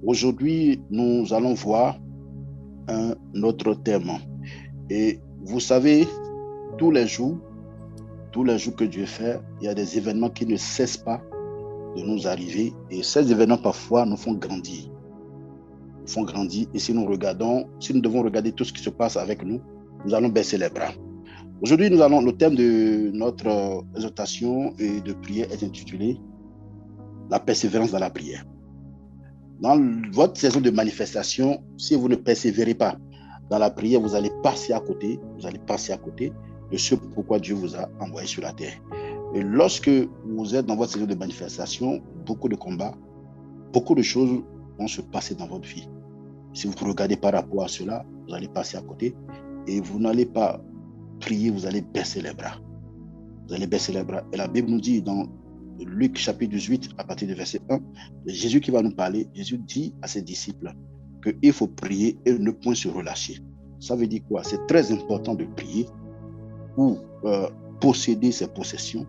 Aujourd'hui, nous allons voir un autre thème. Et vous savez, tous les jours, tous les jours que Dieu fait, il y a des événements qui ne cessent pas de nous arriver. Et ces événements, parfois, nous font grandir. Nous font grandir. Et si nous devons regarder tout ce qui se passe avec nous, nous allons baisser les bras. Aujourd'hui, le thème de notre exhortation et de prière est intitulé La persévérance dans la prière. Dans votre saison de manifestation, si vous ne persévérez pas dans la prière, vous allez passer à côté de ce pourquoi Dieu vous a envoyé sur la terre. Et lorsque vous êtes dans votre saison de manifestation, beaucoup de combats, beaucoup de choses vont se passer dans votre vie. Si vous regardez par rapport à cela, vous allez passer à côté et vous n'allez pas prier, vous allez baisser les bras. Vous allez baisser les bras. Et la Bible nous dit dans Luc chapitre 18, à partir du verset 1, Jésus qui va nous parler, Jésus dit à ses disciples qu'il faut prier et ne point se relâcher. Ça veut dire quoi? C'est très important de prier pour posséder ses possessions.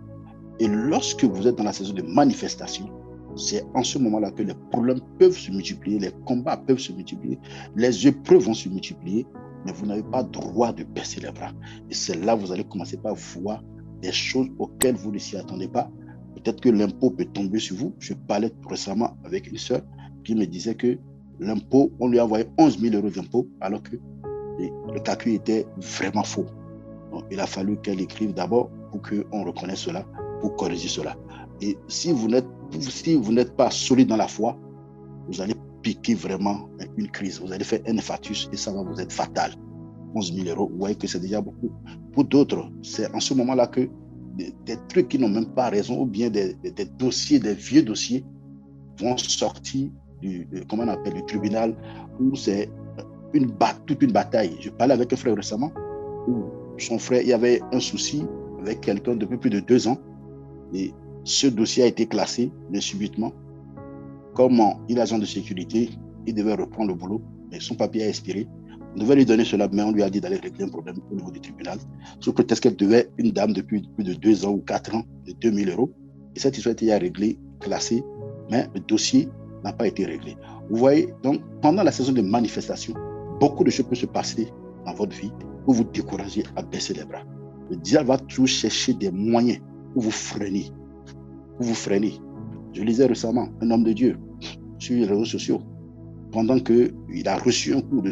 Et lorsque vous êtes dans la saison de manifestation, c'est en ce moment-là que les problèmes peuvent se multiplier, les combats peuvent se multiplier, les épreuves vont se multiplier, mais vous n'avez pas droit de baisser les bras. Et c'est là que vous allez commencer par voir des choses auxquelles vous ne s'y attendez pas. Peut-être que l'impôt peut tomber sur vous. Je parlais récemment avec une sœur qui me disait que l'impôt, on lui a envoyé 11 000 euros d'impôt alors que le calcul était vraiment faux. Donc, il a fallu qu'elle écrive d'abord pour qu'on reconnaisse cela, pour corriger cela. Et si vous n'êtes pas solide dans la foi, vous allez piquer vraiment une crise. Vous allez faire un infarctus et ça va vous être fatal. 11 000 euros, vous voyez que c'est déjà beaucoup. Pour d'autres, c'est en ce moment-là que des trucs qui n'ont même pas raison ou bien des dossiers, des vieux dossiers vont sortir du tribunal où c'est toute une bataille. Je parlais avec un frère récemment où son frère, il y avait un souci avec quelqu'un depuis plus de 2 ans et ce dossier a été classé, mais subitement. Comme il est agent de sécurité, il devait reprendre le boulot, mais son papier a expiré. On devait lui donner cela, mais on lui a dit d'aller régler un problème au niveau du tribunal. Sous prétexte qu'elle devait une dame depuis plus de 2 ans ou 4 ans de 2 000 euros. Et cette histoire a été réglée, classée, mais le dossier n'a pas été réglé. Vous voyez, donc pendant la saison de manifestation, beaucoup de choses peuvent se passer dans votre vie pour vous décourager à baisser les bras. Le diable va toujours chercher des moyens pour vous freiner. Je lisais récemment un homme de Dieu sur les réseaux sociaux, pendant qu'il a reçu un coup de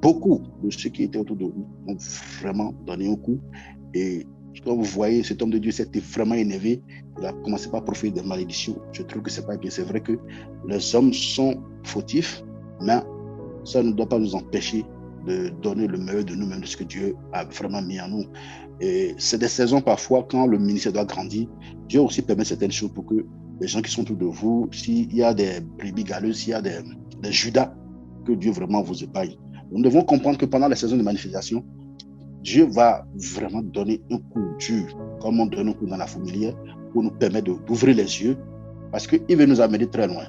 beaucoup de ceux qui étaient autour de lui, ont vraiment donné un coup. Et quand vous voyez, cet homme de Dieu s'était vraiment énervé, il a commencé par proférer des malédictions. Je trouve que c'est pas bien. C'est vrai que les hommes sont fautifs, mais ça ne doit pas nous empêcher de donner le meilleur de nous-mêmes, de ce que Dieu a vraiment mis en nous. Et c'est des saisons parfois, quand le ministère doit grandir, Dieu aussi permet certaines choses pour que les gens qui sont autour de vous, s'il y a des brebis galeuses, s'il y a des Judas, que Dieu vraiment vous épargne. Nous devons comprendre que pendant la saison de manifestation, Dieu va vraiment donner un coup dur, comme on donne un coup dans la fourmilière, pour nous permettre d'ouvrir les yeux, parce qu'il veut nous amener très loin.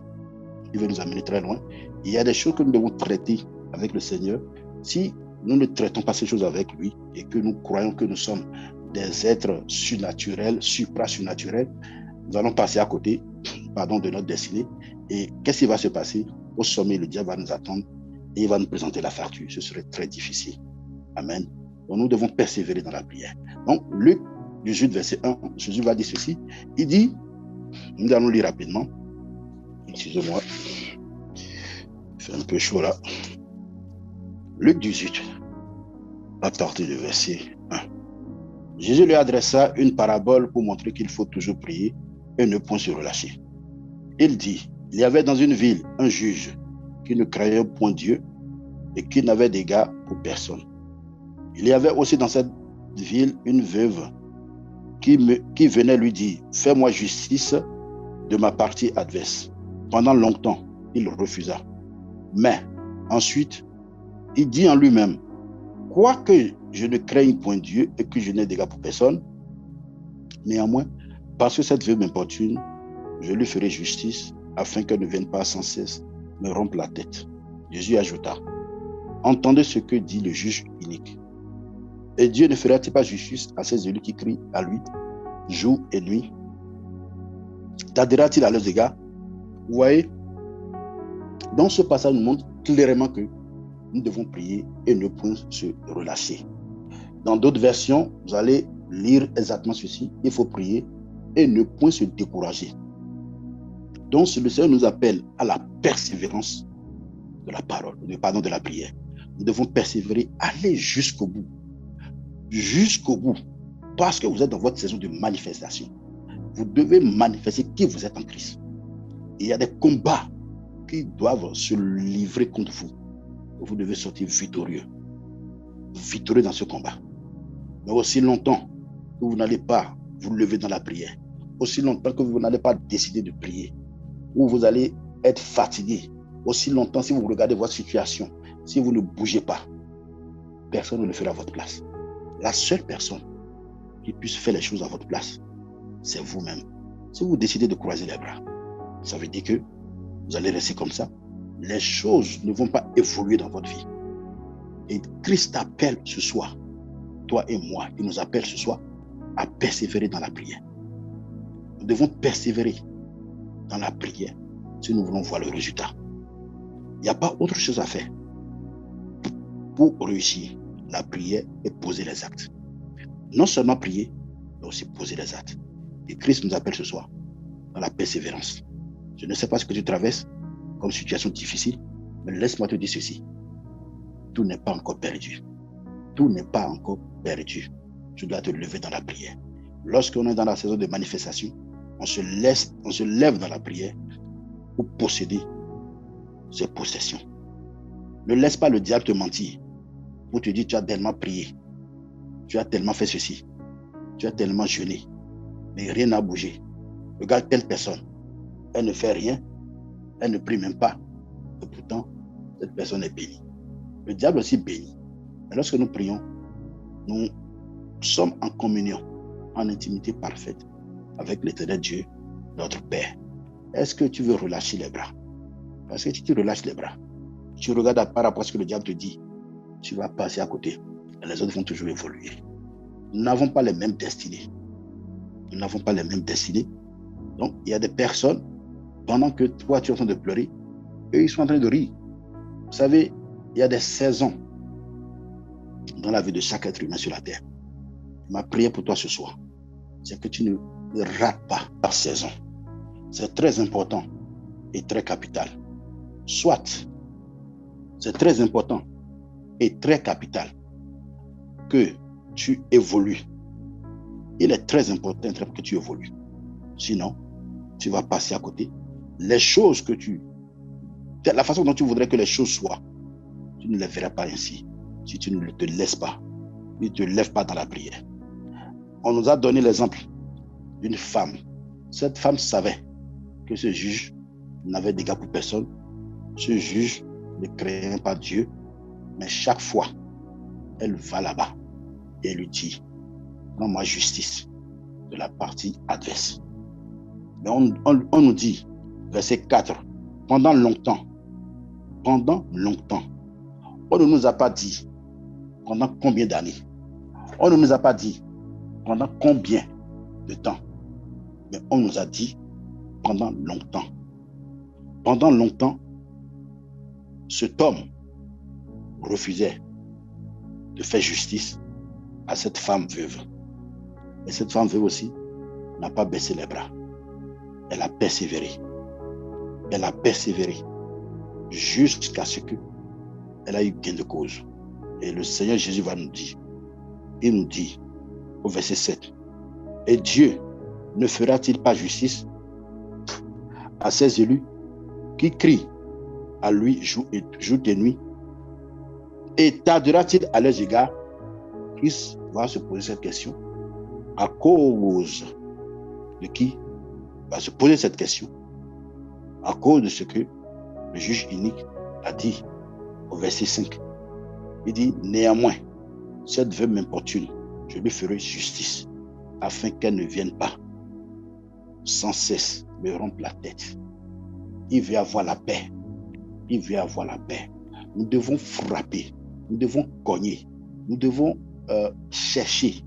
Il y a des choses que nous devons traiter avec le Seigneur. Si nous ne traitons pas ces choses avec lui et que nous croyons que nous sommes des êtres surnaturels, supra-surnaturels, nous allons passer à côté de notre destinée. Et qu'est-ce qui va se passer? Au sommet, le diable va nous attendre et il va nous présenter la fracture. Ce serait très difficile. Amen. Donc nous devons persévérer dans la prière. Donc Luc 18, verset 1, Jésus va dire ceci. Il dit, nous allons lire rapidement. Excusez-moi, il fait un peu chaud là. Luc 18, à partir du verset 1. Jésus lui adressa une parabole pour montrer qu'il faut toujours prier et ne point se relâcher. Il dit, il y avait dans une ville un juge qui ne craignait point Dieu et qui n'avait d'égard pour personne. Il y avait aussi dans cette ville une veuve qui venait lui dire, fais-moi justice de ma partie adverse. Pendant longtemps, il refusa. Mais ensuite, il dit en lui-même, quoique je ne craigne point Dieu et que je n'ai d'égard pour personne, néanmoins, parce que cette veuve m'importune, je lui ferai justice afin qu'elle ne vienne pas sans cesse me rompre la tête. Jésus ajouta, entendez ce que dit le juge inique. Et Dieu ne fera-t-il pas justice à ces élus qui crient à lui, jour et nuit? Tardera-t-il à leurs égards? Vous voyez, Dans ce passage, nous montre clairement que nous devons prier et ne point se relâcher. Dans d'autres versions, vous allez lire exactement ceci. Il faut prier et ne point se décourager. Donc, le Seigneur nous appelle à la persévérance de la parole, de la prière. Nous devons persévérer, aller jusqu'au bout. Jusqu'au bout. Parce que vous êtes dans votre saison de manifestation. Vous devez manifester qui vous êtes en Christ. Et il y a des combats qui doivent se livrer contre vous. Vous devez sortir victorieux. Victorieux dans ce combat. Mais aussi longtemps que vous n'allez pas vous lever dans la prière, aussi longtemps que vous n'allez pas décider de prier, ou vous allez être fatigué, aussi longtemps si vous regardez votre situation, si vous ne bougez pas, personne ne le fera à votre place. La seule personne qui puisse faire les choses à votre place, c'est vous-même. Si vous décidez de croiser les bras, ça veut dire que vous allez rester comme ça. Les choses ne vont pas évoluer dans votre vie. Et Christ appelle ce soir, toi et moi, il nous appelle ce soir à persévérer dans la prière. Nous devons persévérer dans la prière si nous voulons voir le résultat. Il n'y a pas autre chose à faire pour réussir la prière et poser les actes. Non seulement prier, mais aussi poser les actes. Et Christ nous appelle ce soir dans la persévérance. Je ne sais pas ce que tu traverses comme situation difficile, mais laisse-moi te dire ceci. Tout n'est pas encore perdu. Tout n'est pas encore perdu. Tu dois te lever dans la prière. Lorsqu'on est dans la saison de manifestation, on se lève dans la prière pour posséder ses possessions. Ne laisse pas le diable te mentir pour te dire tu as tellement prié, tu as tellement fait ceci, tu as tellement jeûné, mais rien n'a bougé. Regarde telle personne, elle ne fait rien, elle ne prie même pas, et pourtant cette personne est bénie. Le diable aussi bénit. Mais lorsque nous prions, nous sommes en communion, en intimité parfaite avec l'éternel Dieu, notre Père. Est-ce que tu veux relâcher les bras? Parce que si tu relâches les bras, tu regardes par rapport à ce que le diable te dit, tu vas passer à côté. Et les autres vont toujours évoluer. Nous n'avons pas les mêmes destinées. Nous n'avons pas les mêmes destinées. Donc, il y a des personnes, pendant que toi, tu es en train de pleurer, eux, ils sont en train de rire. Vous savez, il y a des saisons dans la vie de chaque être humain sur la terre. Ma prière pour toi ce soir, c'est que tu ne rates pas ta saison. C'est très important et très capital. Soit, c'est très important et très capital que tu évolues. Il est très important que tu évolues. Sinon, tu vas passer à côté. Les choses que la façon dont tu voudrais que les choses soient, tu ne les verras pas ainsi. Si tu ne te laisses pas, ne te lèves pas dans la prière. On nous a donné l'exemple d'une femme. Cette femme savait que ce juge n'avait d'égard pour personne. Ce juge ne craignait pas Dieu, mais chaque fois, elle va là-bas et elle lui dit, rends-moi justice de la partie adverse. Mais on nous dit, verset 4, pendant longtemps, on ne nous a pas dit pendant combien d'années, on ne nous a pas dit pendant combien de temps, mais on nous a dit pendant longtemps. Pendant longtemps, cet homme refusait de faire justice à cette femme veuve. Et cette femme veuve aussi n'a pas baissé les bras. Elle a persévéré. Elle a persévéré jusqu'à ce qu'elle a eu gain de cause. Et le Seigneur Jésus va nous dire, il nous dit au verset 7, et Dieu ne fera-t-il pas justice à ses élus qui crient à lui jour et nuit, et tardera-t-il à leurs égards? Christ va se poser cette question à cause de qui va se poser cette question? À cause de ce que le juge unique a dit au verset 5. Il dit, néanmoins, cette veuve m'importune, je lui ferai justice, afin qu'elle ne vienne pas sans cesse me rompre la tête. Il veut avoir la paix. Il veut avoir la paix. Nous devons frapper, nous devons cogner, nous devons chercher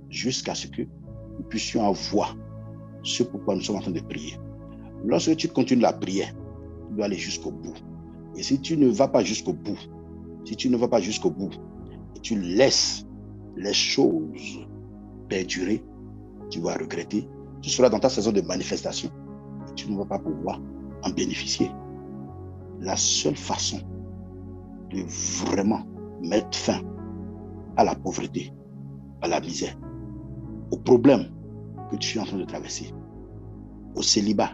jusqu'à ce que nous puissions avoir ce pourquoi nous sommes en train de prier. Lorsque tu continues la prière, tu dois aller jusqu'au bout. Et si tu ne vas pas jusqu'au bout, et tu laisses les choses perdurer, tu vas regretter. Tu seras dans ta saison de manifestation. Et tu ne vas pas pouvoir en bénéficier. La seule façon de vraiment mettre fin à la pauvreté, à la misère, au problème que tu es en train de traverser, au célibat,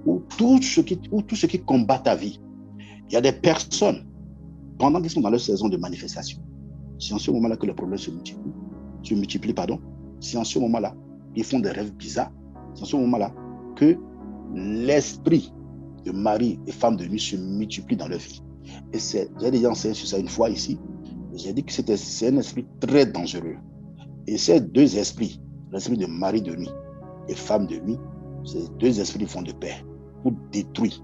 ou tout ce qui combat ta vie. Il y a des personnes, pendant qu'ils sont dans leur saison de manifestation, c'est en ce moment-là que les problèmes se multiplient, c'est en ce moment-là qu'ils font des rêves bizarres, c'est en ce moment-là que l'esprit de mari et femme de nuit se multiplie dans leur vie. Et j'ai déjà enseigné sur ça une fois ici, j'ai dit que c'est un esprit très dangereux. Et ces deux esprits, l'esprit de mari de nuit et femme de nuit, ces deux esprits font de pair pour détruire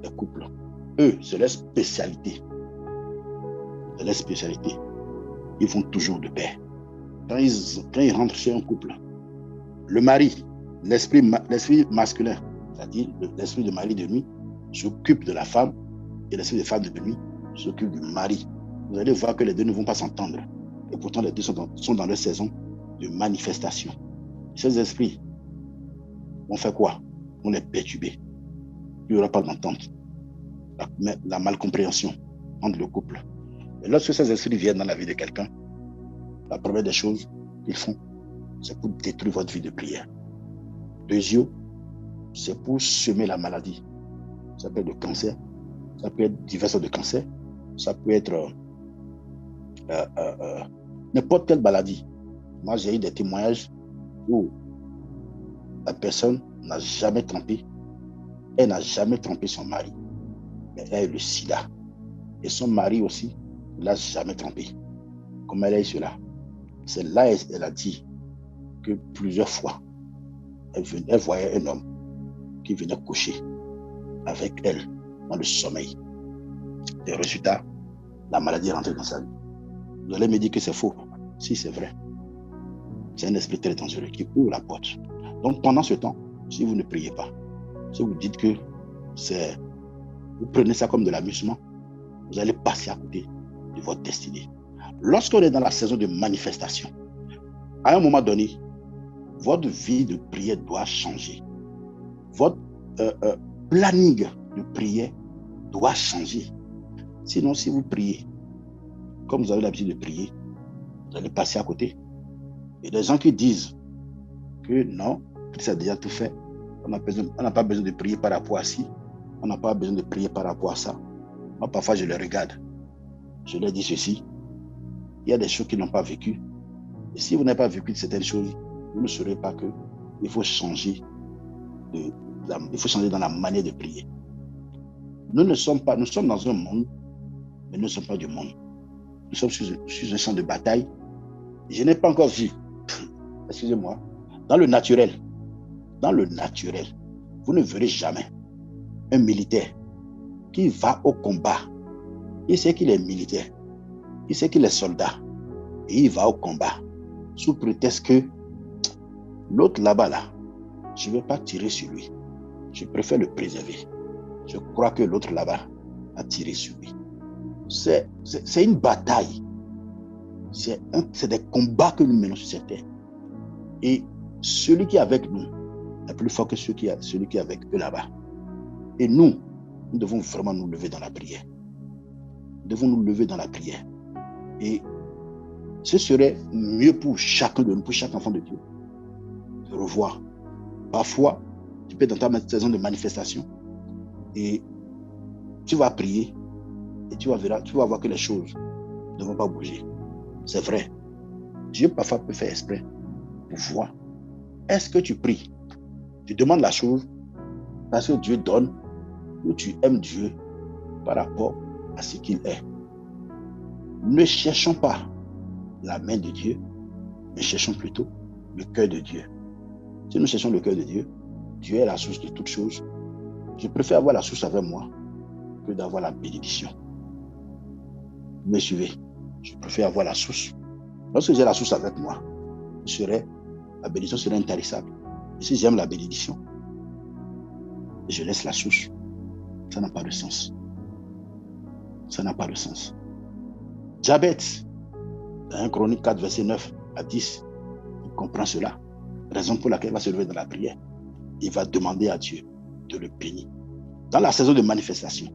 les couples. Eux, c'est leur spécialité. C'est leur spécialité. Ils font toujours de pair. Quand ils rentrent chez un couple, le mari, l'esprit masculin, c'est-à-dire l'esprit de mari de nuit, s'occupe de la femme et l'esprit de femme de nuit s'occupe du mari. Vous allez voir que les deux ne vont pas s'entendre. Et pourtant, les deux sont dans leur saison de manifestation. Ces esprits vont faire quoi? Vont les perturber. Il n'y aura pas d'entente. La malcompréhension entre le couple. Et lorsque ces esprits viennent dans la vie de quelqu'un, la première des choses qu'ils font, c'est pour détruire votre vie de prière. Deuxièmement, c'est pour semer la maladie. Ça peut être le cancer, ça peut être divers sortes de cancer, ça peut être n'importe quelle maladie. Moi, j'ai eu des témoignages où la personne n'a jamais trompé, elle n'a jamais trompé son mari, mais elle a eu le sida. Et son mari aussi ne l'a jamais trompé. Comme elle a eu cela, c'est là elle a dit que plusieurs fois, elle voyait un homme qui venait coucher avec elle dans le sommeil. Et résultat, la maladie est rentrée dans sa vie. Vous allez me dire que c'est faux. Si, c'est vrai. C'est un esprit très dangereux qui ouvre la porte. Donc pendant ce temps, si vous ne priez pas, si vous dites que vous prenez ça comme de l'amusement, vous allez passer à côté de votre destinée. Lorsqu'on est dans la saison de manifestation, à un moment donné, votre vie de prière doit changer. Votre planning de prière doit changer. Sinon, si vous priez, comme vous avez l'habitude de prier, vous allez passer à côté. Et des gens qui disent que non, Christ a déjà tout fait, on n'a pas besoin de prier par rapport à ci, on n'a pas besoin de prier par rapport à ça. Moi, parfois, je les regarde. Je leur dis ceci. Il y a des choses qu'ils n'ont pas vécues. Et si vous n'avez pas vécu certaines choses, vous ne saurez pas qu'il faut changer dans la manière de prier. Nous sommes dans un monde, mais nous ne sommes pas du monde. Nous sommes sur un champ de bataille. Je n'ai pas encore vu, excusez-moi, dans le naturel, vous ne verrez jamais un militaire qui va au combat. Il sait qu'il est militaire, il sait qu'il est soldat, et il va au combat, sous prétexte que l'autre là-bas, je ne vais pas tirer sur lui. Je préfère le préserver. Je crois que l'autre là-bas a tiré sur lui. C'est une bataille. C'est des combats que nous menons sur cette terre. Et celui qui est avec nous est plus fort que celui qui est avec eux là-bas. Et nous devons vraiment nous lever dans la prière. Nous devons nous lever dans la prière. Et ce serait mieux pour chacun de nous, pour chaque enfant de Dieu, de revoir. Parfois, tu peux être dans ta saison de manifestation et tu vas prier et tu vas voir que les choses ne vont pas bouger. C'est vrai. Dieu parfois peut faire exprès pour voir. Est-ce que tu pries? Tu demandes la chose parce que Dieu donne ou tu aimes Dieu par rapport à ce qu'il est. Ne cherchons pas la main de Dieu, mais cherchons plutôt le cœur de Dieu. Si nous cherchons le cœur de Dieu, Dieu est la source de toutes choses. Je préfère avoir la source avec moi que d'avoir la bénédiction. Vous me suivez? Je préfère avoir la source. Lorsque j'ai la source avec moi, la bénédiction serait intarissable. Et si j'aime la bénédiction, je laisse la source. Ça n'a pas de sens. Ça n'a pas de sens. Diabète, dans 1 Chronique 4, verset 9 à 10, il comprend cela. Raison pour laquelle il va se lever dans la prière. Il va demander à Dieu de le bénir. Dans la saison de manifestation,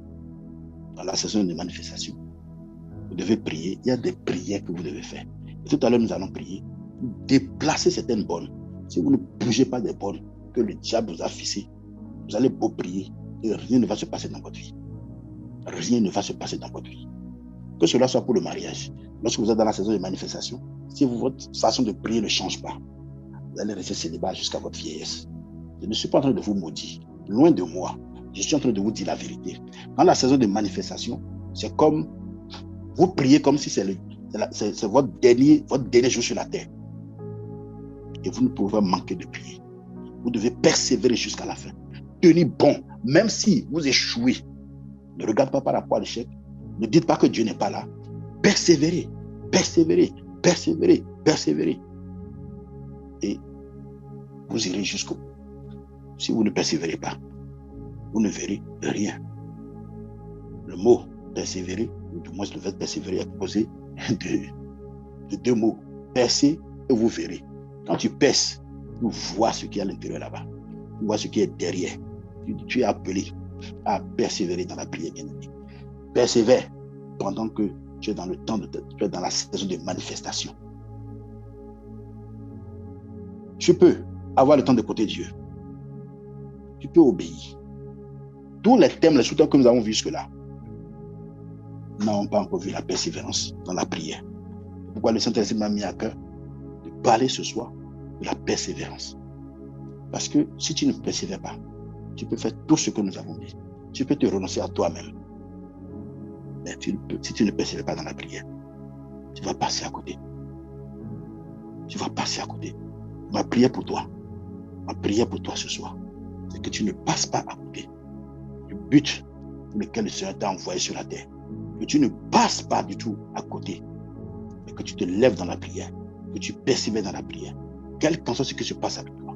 vous devez prier. Il y a des prières que vous devez faire. Et tout à l'heure, nous allons prier. Déplacer certaines bornes. Si vous ne bougez pas des bornes que le diable vous a fixées, vous allez beau prier et rien ne va se passer dans votre vie. Rien ne va se passer dans votre vie. Que cela soit pour le mariage. Lorsque vous êtes dans la saison de manifestation, si votre façon de prier ne change pas, vous allez rester célibataire jusqu'à votre vieillesse. Je ne suis pas en train de vous maudire. Loin de moi. Je suis en train de vous dire la vérité. Dans la saison de manifestation, c'est comme vous priez comme si c'est votre dernier jour sur la terre. Et vous ne pouvez pas manquer de prier. Vous devez persévérer jusqu'à la fin. Tenez bon, même si vous échouez. Ne regardez pas par rapport à l'échec. Ne dites pas que Dieu n'est pas là. Persévérez, persévérez, persévérez, persévérez. Et vous irez jusqu'au bout. Si vous ne persévérez pas, vous ne verrez rien. Le mot persévérer, ou du moins le verbe persévérer est composé de 2 mots. Percez et vous verrez. Quand tu perces, tu vois ce qui est à l'intérieur là-bas. Tu vois ce qui est derrière. Tu es appelé à persévérer dans la prière, bien-aimé. Persévère pendant que tu es dans le temps tu es dans la saison de manifestation. Tu peux avoir le temps d'écouter Dieu. Tu peux obéir. Tous les thèmes, les sous-thèmes que nous avons vus jusque-là, n'avons pas encore vu la persévérance dans la prière. Pourquoi le Saint-Esprit m'a mis à cœur de parler ce soir de la persévérance. Parce que si tu ne persévères pas, tu peux faire tout ce que nous avons dit. Tu peux te renoncer à toi-même. Mais si tu ne persévères pas dans la prière, tu vas passer à côté. Tu vas passer à côté. Ma prière pour toi ce soir, c'est que tu ne passes pas à côté du but pour lequel le Seigneur t'a envoyé sur la terre. Que tu ne passes pas du tout à côté, mais que tu te lèves dans la prière, que tu persévères dans la prière. Quel qu'en soit ce qui se passe avec toi,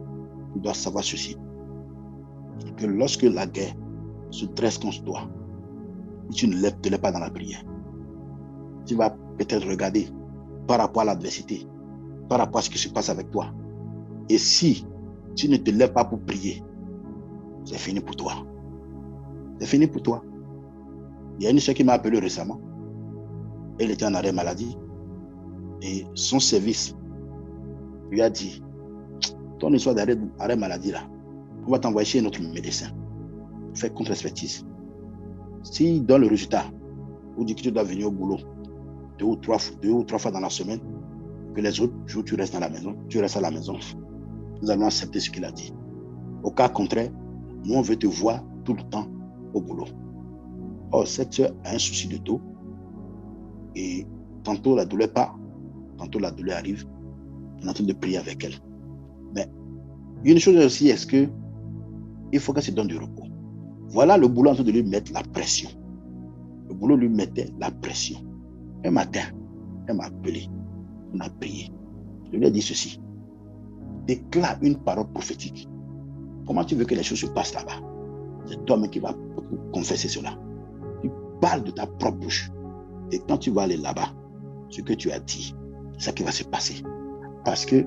tu dois savoir ceci, que lorsque la guerre se dresse contre toi, si tu ne te lèves pas dans la prière, tu vas peut-être regarder par rapport à l'adversité, par rapport à ce qui se passe avec toi. Et si tu ne te lèves pas pour prier, c'est fini pour toi. C'est fini pour toi. Il y a une soeur qui m'a appelé récemment. Elle était en arrêt maladie. Et son service lui a dit, ton histoire d'arrêt maladie là, on va t'envoyer chez notre médecin. Fais contre-expertise. Si dans le résultat, on dit que tu dois venir au boulot 2 ou 3 fois dans la semaine, que les autres jours tu restes à la maison, nous allons accepter ce qu'il a dit. Au cas contraire, nous on veut te voir tout le temps au boulot. Or, cette soeur a un souci de dos et tantôt la douleur part, tantôt la douleur arrive. On est en train de prier avec elle. Mais une chose aussi, est-ce que il faut qu'elle se donne du repos. Voilà le boulot en train de lui mettre la pression. Le boulot lui mettait la pression. Un matin, elle m'a appelé. On a prié. Je lui ai dit ceci. Déclare une parole prophétique. Comment tu veux que les choses se passent là-bas? C'est toi-même qui vas confesser cela. Tu parles de ta propre bouche. Et quand tu vas aller là-bas, ce que tu as dit, c'est ça qui va se passer. Parce que eux,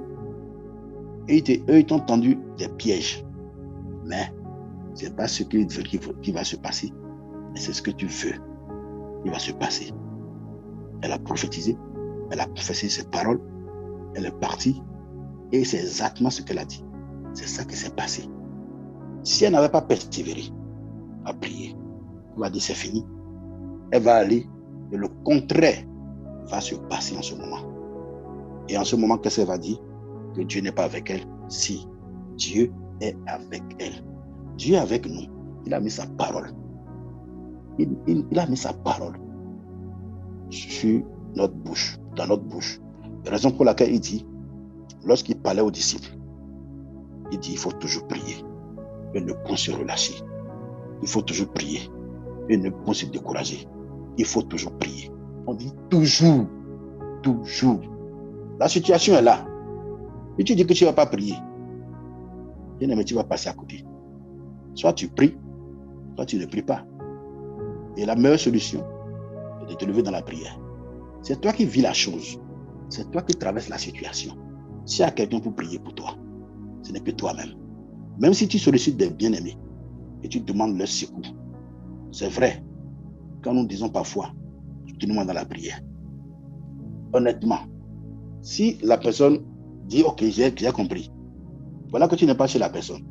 ils t'ont tendu des pièges. Mais ce n'est pas ce qu'ils veulent qui va se passer. Mais c'est ce que tu veux qui va se passer. Elle a prophétisé. Elle a confessé ses paroles. Elle est partie. Et c'est exactement ce qu'elle a dit. C'est ça qui s'est passé. Si elle n'avait pas persévéré à prier, elle va dire c'est fini. Elle va aller et le contraire va se passer en ce moment. Et en ce moment, qu'est-ce qu'elle va dire? Que Dieu n'est pas avec elle. Si Dieu est avec elle. Dieu est avec nous. Il a mis sa parole. Il a mis sa parole sur notre bouche, dans notre bouche. La raison pour laquelle il dit, lorsqu'il parlait aux disciples, il dit il faut toujours prier et ne pas se relâcher. Il faut toujours prier et ne pas se décourager. Il faut toujours prier. On dit toujours, toujours. La situation est là. Et tu dis que tu ne vas pas prier. Bien-aimé, tu vas passer à côté. Soit tu pries, soit tu ne pries pas. Et la meilleure solution, c'est de te lever dans la prière. C'est toi qui vis la chose. C'est toi qui traverses la situation. S'il y a quelqu'un pour prier pour toi, ce n'est que toi-même. Même si tu sollicites des bien-aimés et tu demandes leur secours, c'est vrai, quand nous disons parfois, soutenez-moi dans la prière. Honnêtement, si la personne dit, ok, j'ai compris, voilà que tu n'es pas chez la personne,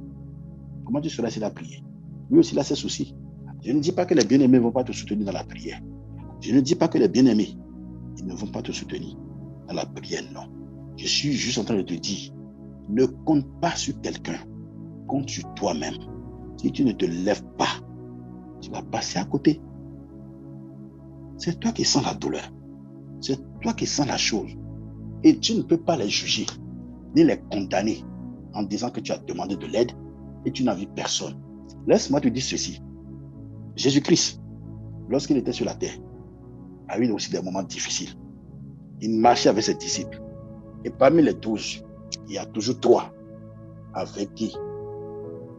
comment tu seras s'il a prié? Lui aussi, il a ses soucis. Je ne dis pas que les bien-aimés ne vont pas te soutenir dans la prière. Je ne dis pas que les bien-aimés, ils ne vont pas te soutenir dans la prière, non. Je suis juste en train de te dire, ne compte pas sur quelqu'un, compte sur toi-même. Si tu ne te lèves pas, tu vas passer à côté. C'est toi qui sens la douleur. C'est toi qui sens la chose. Et tu ne peux pas les juger, ni les condamner en disant que tu as demandé de l'aide et tu n'as vu personne. Laisse-moi te dire ceci. Jésus-Christ, lorsqu'il était sur la terre, a eu aussi des moments difficiles. Il marchait avec ses disciples. Et parmi les 12, il y a toujours 3 avec qui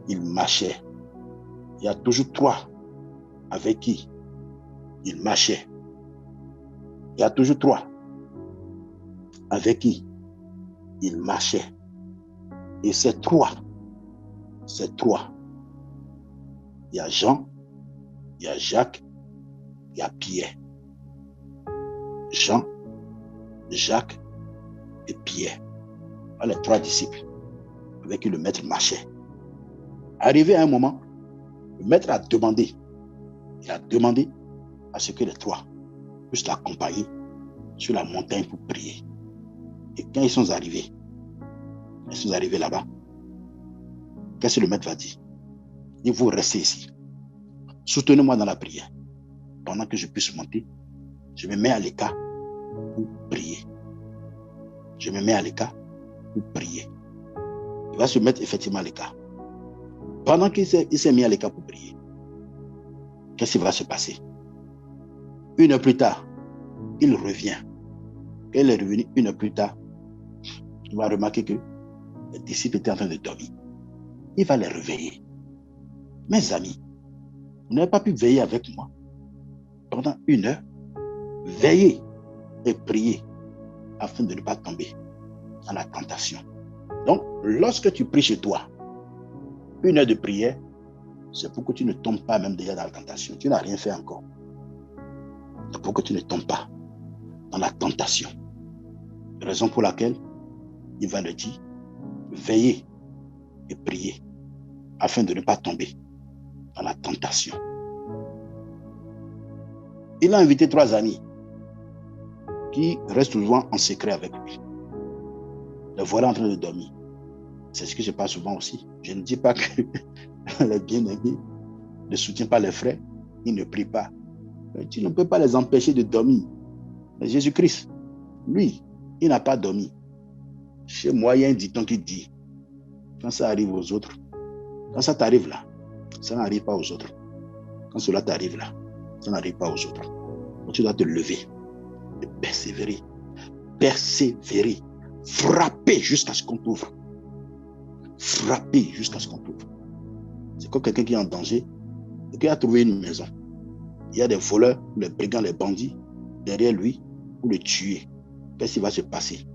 il marchait. Il y a toujours 3 avec qui il marchait. Il y a toujours 3 avec qui il marchait. Et ces 3, il y a Jean, il y a Jacques, il y a Pierre. Jean, Jacques et Pierre. Voilà les 3 disciples avec qui le maître marchait. Arrivé à un moment, le maître a demandé, il a demandé à ce que les 3 puissent l'accompagner sur la montagne pour prier. Et quand ils sont arrivés là-bas, qu'est-ce que le maître va dire? Il faut rester ici. Soutenez-moi dans la prière. Pendant que je puisse monter, je me mets à l'écart pour prier. Je me mets à l'écart pour prier. Il va se mettre effectivement à l'écart. Pendant qu'il s'est mis à l'écart pour prier, qu'est-ce qui va se passer? 1 heure plus tard, il revient. Quand il est revenu 1 heure plus tard, il va remarquer que les disciples étaient en train de dormir. Il va les réveiller. Mes amis, vous n'avez pas pu veiller avec moi pendant 1 heure. Veillez et priez afin de ne pas tomber dans la tentation. Donc, lorsque tu pries chez toi, 1 heure de prière, c'est pour que tu ne tombes pas même déjà dans la tentation. Tu n'as rien fait encore. C'est pour que tu ne tombes pas dans la tentation. Raison pour laquelle il va le dire, veillez et priez afin de ne pas tomber dans la tentation. Il a invité 3 amis qui restent souvent en secret avec lui. Le voilà en train de dormir. C'est ce que je parle souvent aussi. Je ne dis pas que les bien-aimés ne soutiennent pas les frères, ils ne prient pas. Mais tu ne peux pas les empêcher de dormir. Mais Jésus-Christ, lui, il n'a pas dormi. Chez moi, il y a un dicton qui dit, quand ça arrive aux autres, quand ça t'arrive là, ça n'arrive pas aux autres. Quand cela t'arrive là, ça n'arrive pas aux autres. Donc tu dois te lever et persévérer. Persévérer. Frapper jusqu'à ce qu'on t'ouvre. Frapper jusqu'à ce qu'on t'ouvre. C'est comme quelqu'un qui est en danger et qui a trouvé une maison. Il y a des voleurs, les brigands, les bandits derrière lui pour le tuer. Qu'est-ce qui va se passer?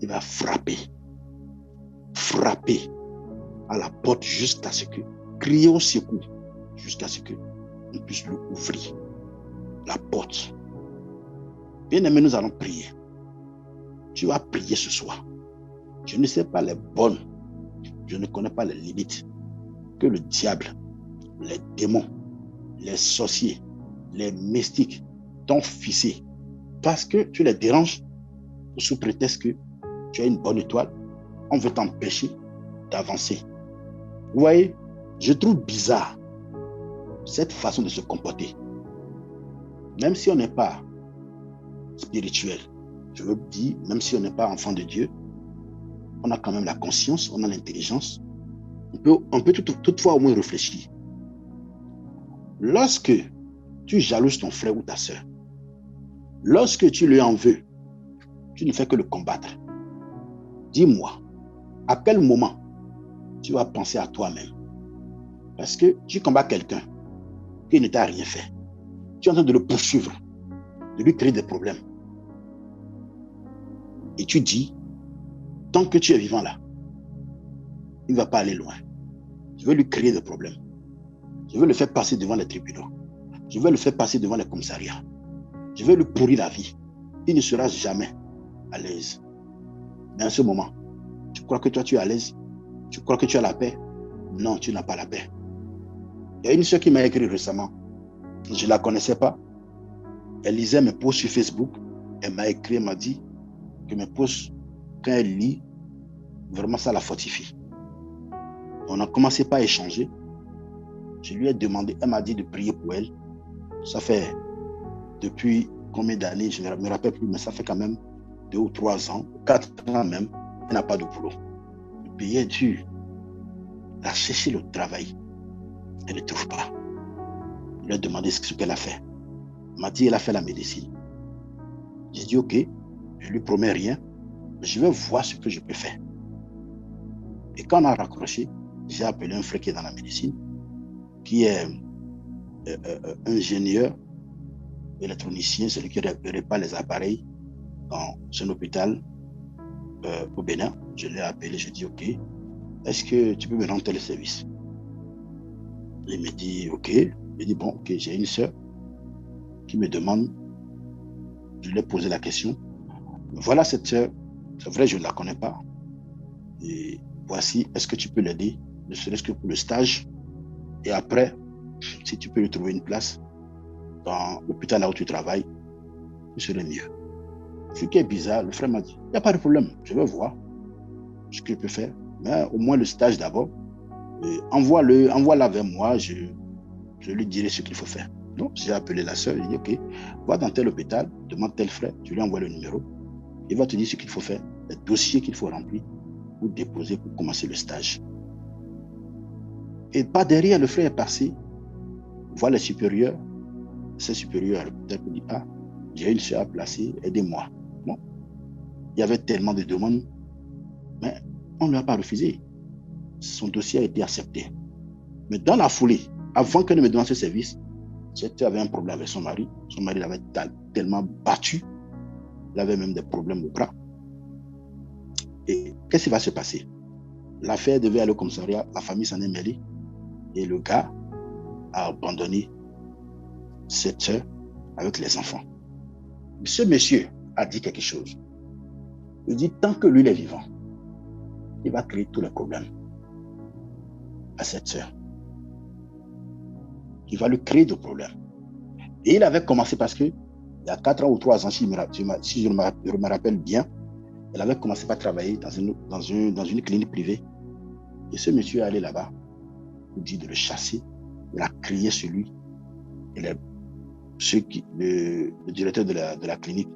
Il va frapper. Frapper à la porte jusqu'à ce que, crier au secours, jusqu'à ce que on puisse lui ouvrir la porte. Bien aimé, nous allons prier. Tu vas prier ce soir. Je ne sais pas les bonnes, je ne connais pas les limites que le diable, les démons, les sorciers, les mystiques t'ont fixé parce que tu les déranges sous prétexte que tu as une bonne étoile. On veut t'empêcher d'avancer. Vous voyez, je trouve bizarre cette façon de se comporter. Même si on n'est pas spirituel, je veux dire, même si on n'est pas enfant de Dieu, on a quand même la conscience, on a l'intelligence. On peut toutefois au moins réfléchir. Lorsque tu jalouses ton frère ou ta soeur, lorsque tu lui en veux, tu ne fais que le combattre. Dis-moi, à quel moment tu vas penser à toi-même? Parce que tu combats quelqu'un qui ne t'a rien fait. Tu es en train de le poursuivre, de lui créer des problèmes. Et tu dis, tant que tu es vivant là, il ne va pas aller loin. Je vais lui créer des problèmes. Je vais le faire passer devant les tribunaux. Je vais le faire passer devant les commissariats. Je vais lui pourrir la vie. Il ne sera jamais à l'aise. Mais en ce moment, tu crois que toi, tu es à l'aise? Tu crois que tu as la paix? Non, tu n'as pas la paix. Il y a une soeur qui m'a écrit récemment. Je ne la connaissais pas. Elle lisait mes posts sur Facebook. Elle m'a écrit, elle m'a dit que mes posts, quand elle lit, vraiment ça la fortifie. On a commencé par échanger. Je lui ai demandé, elle m'a dit de prier pour elle. Ça fait depuis combien d'années, je ne me rappelle plus, mais ça fait quand même 2 ou 3 ans, 4 ans même, elle n'a pas de boulot. Le pays est dur. Elle a cherché le travail. Elle ne trouve pas. Je lui ai demandé ce qu'elle a fait. Elle m'a dit, elle a fait la médecine. J'ai dit, ok, je ne lui promets rien, mais je vais voir ce que je peux faire. Et quand on a raccroché, j'ai appelé un frère qui est dans la médecine, qui est ingénieur, électronicien, celui qui répare les appareils dans un hôpital au Bénin. Je l'ai appelé, je dis, ok, est-ce que tu peux me rendre tel service? Il me dit, ok. Il dit, bon, ok, j'ai une soeur qui me demande, je lui ai posé la question. Voilà cette soeur, c'est vrai, je ne la connais pas. Et voici, est-ce que tu peux l'aider, ne serait-ce que pour le stage? Et après, si tu peux lui trouver une place dans l'hôpital là où tu travailles, ce serait mieux. Ce qui est bizarre, le frère m'a dit, il n'y a pas de problème, je vais voir ce que je peux faire. Mais au moins le stage d'abord, envoie-la vers moi, je lui dirai ce qu'il faut faire. Donc, j'ai appelé la soeur, j'ai dit, ok, va dans tel hôpital, demande tel frère, tu lui envoies le numéro, il va te dire ce qu'il faut faire, les dossiers qu'il faut remplir pour déposer, pour commencer le stage. Et par derrière, le frère est passé, voit les supérieurs, ses supérieurs à l'hôpital, pour dire, ah, j'ai une soeur à placer, aidez-moi. Bon, il y avait tellement de demandes, mais on ne lui a pas refusé. Son dossier a été accepté. Mais dans la foulée, avant qu'elle ne me demande ce service, cette soeur avait un problème avec son mari. Son mari l'avait tellement battu. Il avait même des problèmes au bras. Et qu'est-ce qui va se passer? L'affaire devait aller au commissariat, la famille s'en est mêlée. Et le gars a abandonné cette soeur avec les enfants. Ce monsieur a dit quelque chose. Il dit, tant que lui il est vivant, il va créer tous les problèmes à cette soeur. Il va lui créer des problèmes. Et il avait commencé parce que, il y a 4 ans ou 3 ans, si je me rappelle bien, elle avait commencé par travailler dans une clinique privée. Et ce monsieur est allé là-bas, il dit de le chasser, il a crié sur lui. Et le directeur de la clinique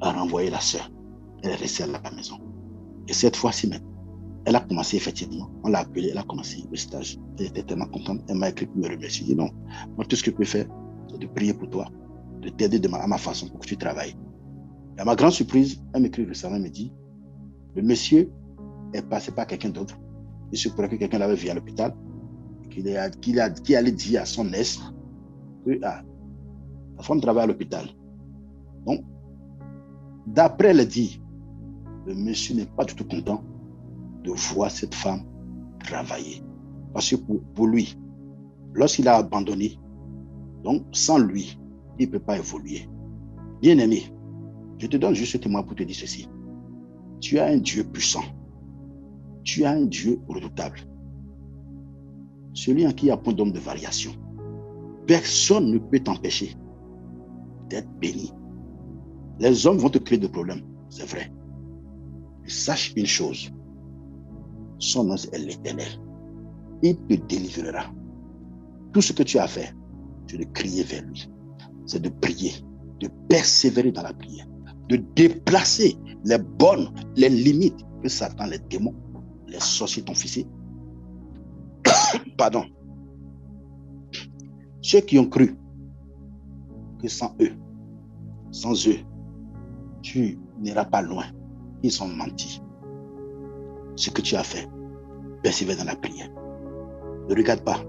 a renvoyé la sœur. Elle est restée à la maison. Et cette fois-ci même, elle a commencé effectivement, on l'a appelée, elle a commencé le stage. Elle était tellement contente, elle m'a écrit pour me remercier. Je dis non, moi tout ce que je peux faire, c'est de prier pour toi, de t'aider à ma façon pour que tu travailles. Et à ma grande surprise, elle m'écrit récemment, elle me dit, le monsieur est passé par quelqu'un d'autre. Il se pourrait que quelqu'un l'avait vu à l'hôpital, qu'il allait dire à son ex que la femme travaille à l'hôpital. Donc, d'après le dit, le monsieur n'est pas du tout content de voir cette femme travailler. Parce que pour lui, lorsqu'il a abandonné, donc sans lui, il ne peut pas évoluer. Bien-aimé, je te donne juste ce témoin pour te dire ceci. Tu as un Dieu puissant. Tu as un Dieu redoutable. Celui en qui il n'y a point d'homme de variation. Personne ne peut t'empêcher d'être béni. Les hommes vont te créer des problèmes, c'est vrai. Mais sache une chose. Son nom est l'Éternel. Il te délivrera. Tout ce que tu as à faire, c'est de crier vers lui. C'est de prier, de persévérer dans la prière, de déplacer les limites que Satan, les démons, les sorciers t'ont fixées. Pardon. Ceux qui ont cru que sans eux, tu n'iras pas loin. Ils ont menti. Ce que tu as fait, persévère dans la prière. Ne regarde pas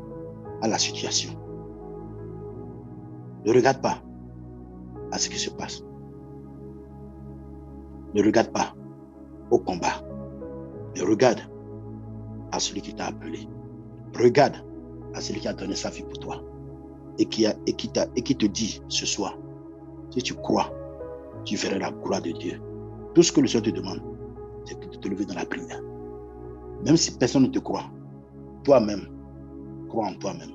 à la situation. Ne regarde pas à ce qui se passe. Ne regarde pas au combat. Mais regarde à celui qui t'a appelé. Regarde à celui qui a donné sa vie pour toi. Et qui te dit ce soir, si tu crois, tu verras la gloire de Dieu. Tout ce que le Seigneur te demande, c'est de te lever dans la prière. Même si personne ne te croit, toi-même, crois en toi-même.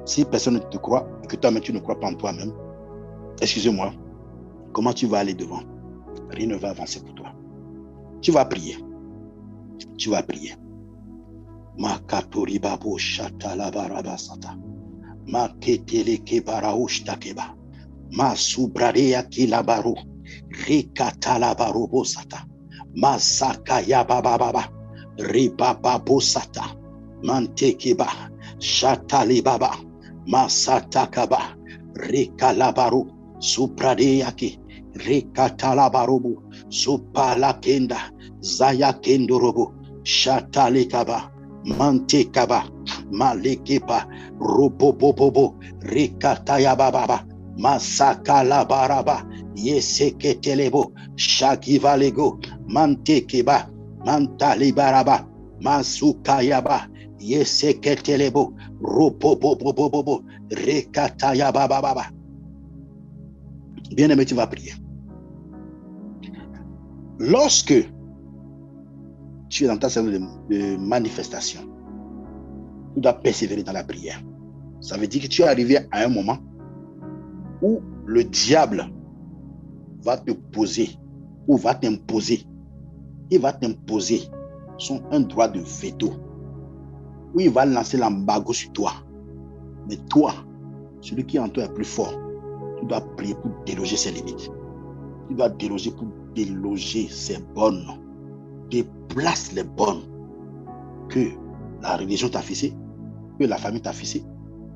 Si personne ne te croit et que toi-même tu ne crois pas en toi-même, excusez-moi, comment tu vas aller devant? Rien ne va avancer pour toi. Tu vas prier. Tu vas prier. Makatori babo shatala barabasata. Maketele kebaraushta keba. Masubradeya kilabaro. Rikatala barobosata. Masaka yabababa. Ribababosata. Mantekeba. Shatali baba. Masatakaba. Rikalabaro. Supradeyaki. Rikatalabarobo. Supalakenda. Zayakendorobo. Shatalikaba. Mantekaba. Malekepa. Robobobobo. Rikatayababa. Masakalabaraba. Yeseketelebo. Shakivalego. Mantekeba. Mantalibaraba. Masukayaba. Yeseketelebo. Robobobobobo. Rekatayababa. Bien-aimé, tu vas prier. Lorsque tu es dans ta saison de manifestation, tu dois persévérer dans la prière. Ça veut dire que tu es arrivé à un moment où le diable va te poser ou va t'imposer. Il va t'imposer un droit de veto. Où il va lancer l'embargo sur toi. Mais toi, celui qui en toi est plus fort, tu dois prier pour déloger ses limites. Tu dois déloger pour déloger ses bonnes. Déplace les bonnes que la religion t'a fixées, que la famille t'a fixé,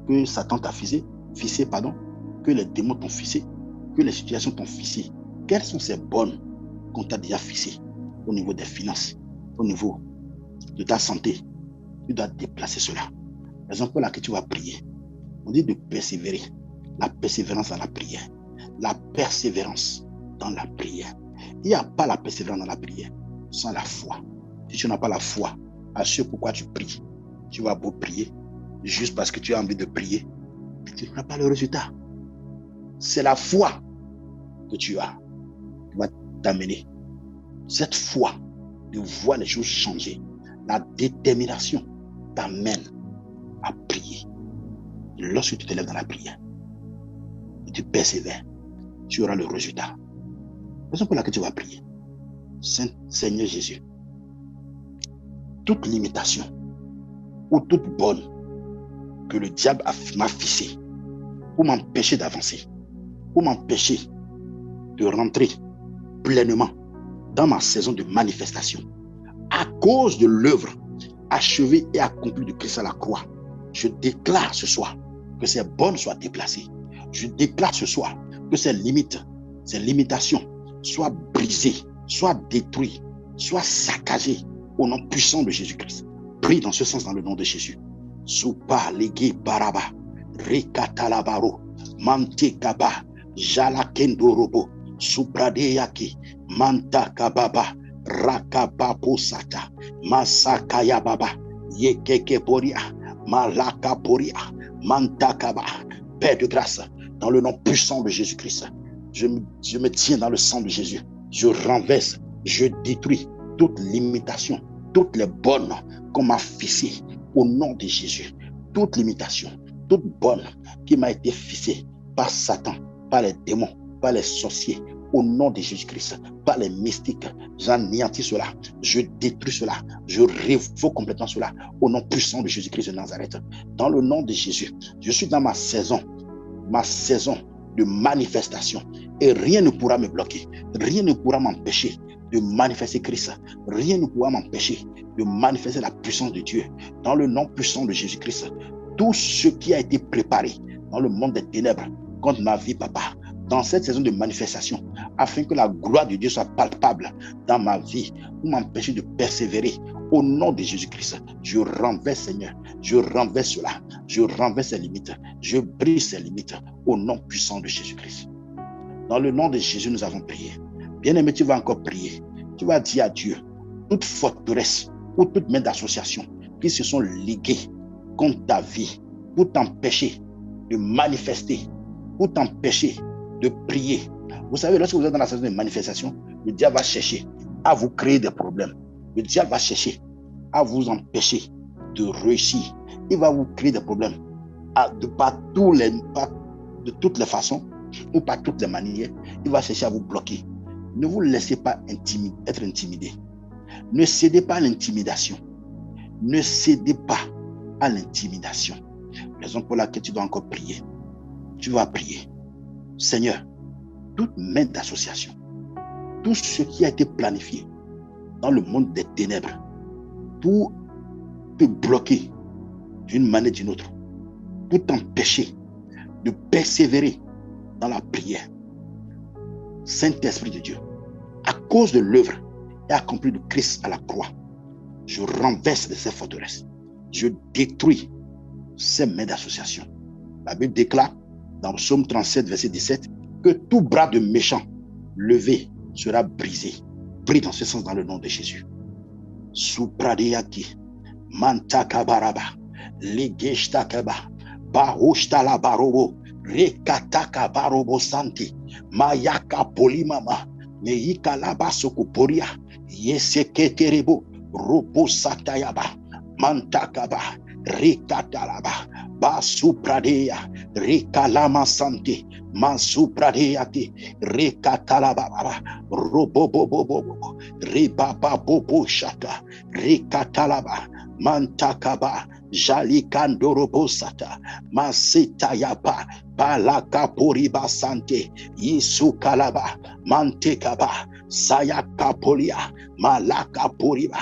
que Satan t'a fixé, que les démons t'ont fixé, que les situations t'ont fixé. Quelles sont ces bonnes qu'on t'a déjà fixées au niveau des finances, au niveau de ta santé? Tu dois déplacer cela. La raison pour laquelle tu vas prier, on dit de persévérer. La persévérance dans la prière. La persévérance dans la prière. Il n'y a pas la persévérance dans la prière sans la foi. Si tu n'as pas la foi à ce pourquoi tu pries, tu vas beau prier juste parce que tu as envie de prier, mais tu n'as pas le résultat. C'est la foi que tu as qui va t'amener. Cette foi de voir les choses changer. La détermination t'amène à prier. Et lorsque tu te lèves dans la prière, et tu persévères, tu auras le résultat. C'est la raison pour laquelle tu vas prier. Seigneur Jésus, toute limitation ou toute bonne que le diable m'a fixée pour m'empêcher d'avancer, pour m'empêcher de rentrer pleinement dans ma saison de manifestation, à cause de l'œuvre achevée et accomplie de Christ à la croix, je déclare ce soir que ces bonnes soient déplacées. Je déclare ce soir que ces limites, ces limitations soient brisées, soient détruites, soient saccagées au nom puissant de Jésus-Christ. Prie dans ce sens dans le nom de Jésus. Soupa legi baraba, rekatalabaro, mantekaba, jalakendorobo, supradeyaki, mantakababa, rakabaposata, masakayababa, yekekeporia, malakaporia, mantakaba. Père de grâce, dans le nom puissant de Jésus-Christ, je me tiens dans le sang de Jésus. Je renverse, je détruis toute limitation, toutes les bonnes qu'on m'a fixées au nom de Jésus. Toute limitation, toute bonne qui m'a été fixée par Satan, par les démons, par les sorciers, au nom de Jésus-Christ, par les mystiques, j'anéantis cela, je détruis cela, je révoque complètement cela, au nom puissant de Jésus-Christ de Nazareth. Dans le nom de Jésus, je suis dans ma saison de manifestation, et rien ne pourra me bloquer, rien ne pourra m'empêcher de manifester Christ, rien ne pourra m'empêcher de manifester la puissance de Dieu. Dans le nom puissant de Jésus-Christ, tout ce qui a été préparé dans le monde des ténèbres contre ma vie, papa, dans cette saison de manifestation, afin que la gloire de Dieu soit palpable dans ma vie, pour m'empêcher de persévérer, Au nom de Jésus-Christ, je renverse, Seigneur. Je renverse cela. Je renverse ses limites. Je brise ses limites. Au nom puissant de Jésus-Christ. Dans le nom de Jésus, nous avons prié. Bien-aimé, tu vas encore prier. Tu vas dire à Dieu, toute forteresse ou toute main d'association qui se sont liguées contre ta vie pour t'empêcher de manifester, pour t'empêcher de prier. Vous savez, lorsque vous êtes dans la saison de manifestation, le diable va chercher à vous créer des problèmes. Le diable va chercher à vous empêcher de réussir. Il va vous créer des problèmes de toutes les façons ou par toutes les manières. Il va chercher à vous bloquer. Ne vous laissez pas être intimidé. Ne cédez pas à l'intimidation. Ne cédez pas à l'intimidation. Raison pour laquelle tu dois encore prier. Tu vas prier. Seigneur, toute main d'association, tout ce qui a été planifié dans le monde des ténèbres pour te bloquer d'une manière ou d'une autre, pour t'empêcher de persévérer dans la prière. Saint-Esprit de Dieu, à cause de l'œuvre et accomplie de Christ à la croix, je renverse ces forteresses. Je détruis ces mains d'association. La Bible déclare dans Psaume 37, verset 17, que tout bras de méchant levé sera brisé. Prie dans ce sens dans le nom de Jésus. Supradeyaki, Mantakabaraba, Legeshtakaba, Bahoshtala Barobo, Rekataka Barobo Santi, Mayaka Polimama, Meika Labasokoporia, Yeseketerebo, Robo Satayaba, Mantakaba, Rekatalaba, Basupradea, Rekalama Santi, Mansupradeati, Rekatalaba, Robobobobobo, Rebababobo Shata, Rekatalaba, Mantakaba, Jalikandorobosata, Masitayaba, Palakaporiba Sante, Yisukalaba, Mantekaba, Sayakapolia, Malakaporiba,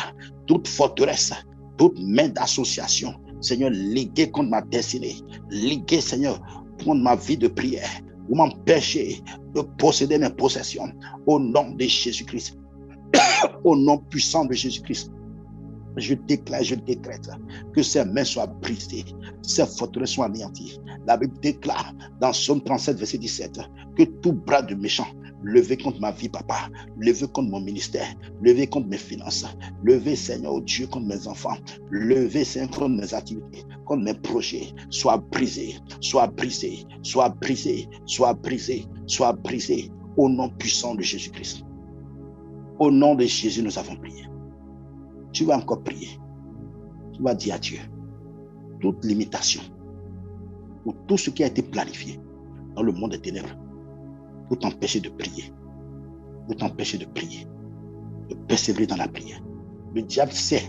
toute forteresse, toute main d'association, Seigneur, liguée contre ma destinée, liguée, Seigneur, contre ma vie de prière, ou m'empêcher de posséder mes possessions, au nom de Jésus-Christ, au nom puissant de Jésus-Christ. Je déclare, je décrète que ces mains soient brisées, ces forteresses soient anéanties. La Bible déclare dans Psaume 37, verset 17, que tout bras de méchant levé contre ma vie, papa, levé contre mon ministère, levé contre mes finances, levé, Seigneur, oh Dieu, contre mes enfants, levé, Seigneur, contre mes activités, contre mes projets, soit brisé, soit brisé, soit brisé, soit brisé, soit brisé, au nom puissant de Jésus-Christ. Au nom de Jésus, nous avons prié. Tu vas encore prier. Tu vas dire à Dieu, toute limitation ou tout ce qui a été planifié dans le monde des ténèbres pour t'empêcher de prier, pour t'empêcher de prier, de persévérer dans la prière. Le diable sait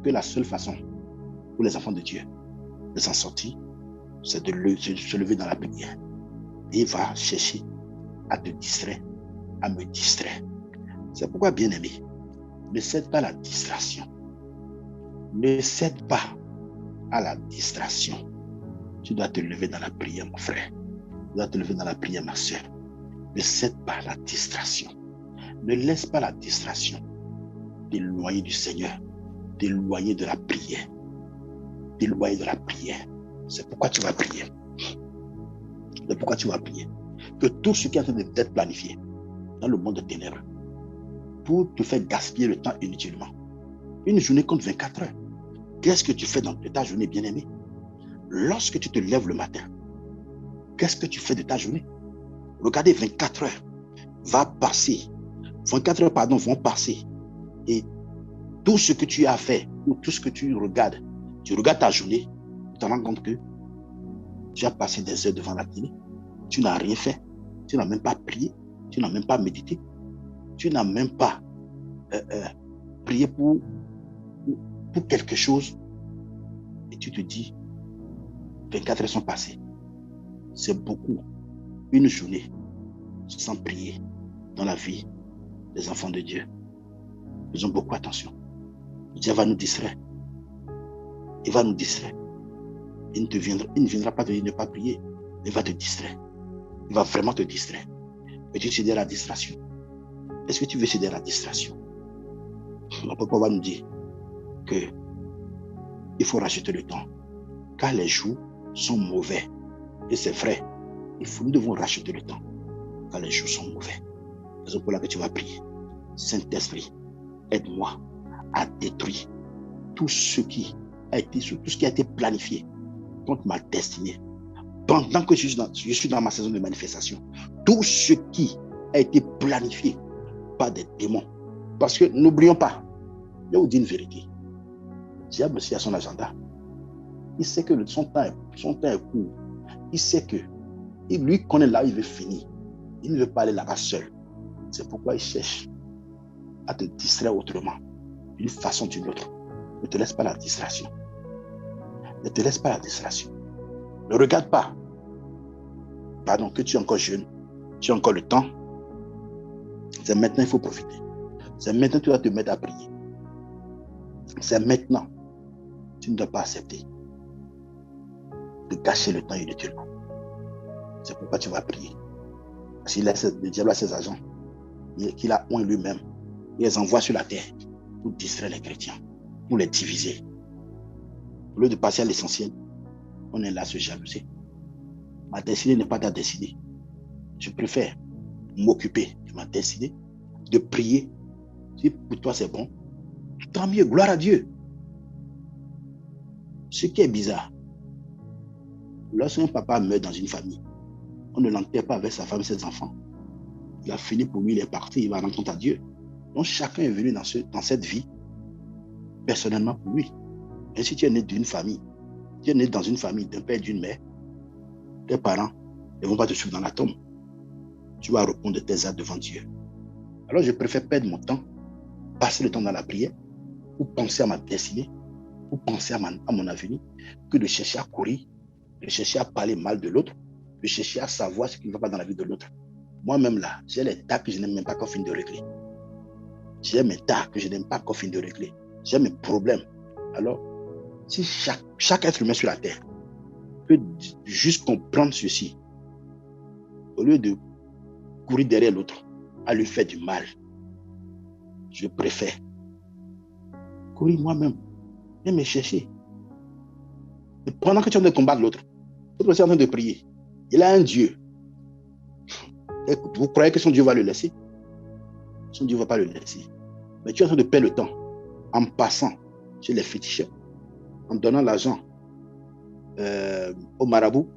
que la seule façon pour les enfants de Dieu de s'en sortir, c'est de se lever dans la prière. Et il va chercher à te distraire, à me distraire. C'est pourquoi, bien-aimé, ne cède pas à la distraction. Ne cède pas à la distraction. Tu dois te lever dans la prière, mon frère. Tu dois te lever dans la prière, ma soeur. Ne cède pas à la distraction. Ne laisse pas la distraction t'éloigner du Seigneur, t'éloigner de la prière. T'éloigner de la prière. C'est pourquoi tu vas prier. C'est pourquoi tu vas prier. Que tout ce qui est en train d'être planifié dans le monde des ténèbres, pour te faire gaspiller le temps inutilement. Une journée compte 24 heures. Qu'est-ce que tu fais dans ta journée, bien-aimé? Lorsque tu te lèves le matin, qu'est-ce que tu fais de ta journée? Regardez, 24 heures vont passer. Et tout ce que tu as fait, ou tout ce que tu regardes ta journée, tu te rends compte que tu as passé des heures devant la télé, tu n'as rien fait, tu n'as même pas prié, tu n'as même pas médité, tu n'as même pas prié pour quelque chose, et tu te dis, 24 heures sont passées. C'est beaucoup. Une journée sans prier dans la vie des enfants de Dieu. Faisons beaucoup attention. Dieu va nous distraire. Il va nous distraire. Il ne viendra pas te dire de ne pas prier. Il va te distraire. Il va vraiment te distraire. Et tu céder à la distraction. Est-ce que tu veux céder à la distraction? Le papa va nous dire, que il faut racheter le temps. Car les jours sont mauvais. Et c'est vrai. Nous devons racheter le temps. Car les jours sont mauvais. C'est raison pour laquelle tu vas prier. Saint-Esprit, aide-moi à détruire tout ce qui a été planifié contre ma destinée. Pendant que je suis dans ma saison de manifestation, tout ce qui a été planifié par des démons. Parce que n'oublions pas, je vais vous dire une vérité. Le diable aussi a son agenda. Il sait que son temps est court. Il sait que lui connaît là où il veut finir. Il ne veut pas aller là-bas seul. C'est pourquoi il cherche à te distraire autrement, d'une façon ou d'une autre. Ne te laisse pas la distraction. Ne te laisse pas la distraction. Ne regarde pas. Pardon, que tu es encore jeune. Tu as encore le temps. C'est maintenant, il faut profiter. C'est maintenant que tu dois te mettre à prier. C'est maintenant. Tu ne dois pas accepter de gâcher le temps inutilement. C'est pourquoi tu vas prier. Parce qu'il le diable a ses agents, qu'il a oint lui-même. Il les envoie sur la terre pour distraire les chrétiens, pour les diviser. Au lieu de passer à l'essentiel, on est là à se jalouser. Ma destinée n'est pas ta destinée. Je préfère m'occuper de ma destinée, de prier. Si pour toi c'est bon, tant mieux, gloire à Dieu. Ce qui est bizarre, lorsqu'un papa meurt dans une famille, on ne l'enterre pas avec sa femme et ses enfants. Il a fini pour lui, il est parti, il va rendre compte à Dieu. Donc chacun est venu dans cette vie, personnellement pour lui. Et si tu es né d'une famille, tu es né dans une famille d'un père et d'une mère, tes parents ne vont pas te suivre dans la tombe. Tu vas répondre de tes actes devant Dieu. Alors je préfère perdre mon temps, passer le temps dans la prière, pour penser à ma destinée, pour penser à mon avenir, que de chercher à courir, de chercher à parler mal de l'autre, de chercher à savoir ce qui ne va pas dans la vie de l'autre. Moi-même là, j'ai les tas que je n'aime même pas qu'on finisse de régler. J'ai mes tas que je n'aime pas qu'on finisse de régler. J'ai mes problèmes. Alors, si chaque être humain sur la terre peut juste comprendre ceci, au lieu de courir derrière l'autre, à lui faire du mal, je préfère courir moi-même et me chercher. Et pendant que tu es en train de combattre l'autre, l'autre aussi est en train de prier. Il a un Dieu. Et vous croyez que son Dieu va le laisser? Son Dieu ne va pas le laisser. Mais tu es en train de perdre le temps en passant chez les féticheurs, en donnant l'argent au marabout,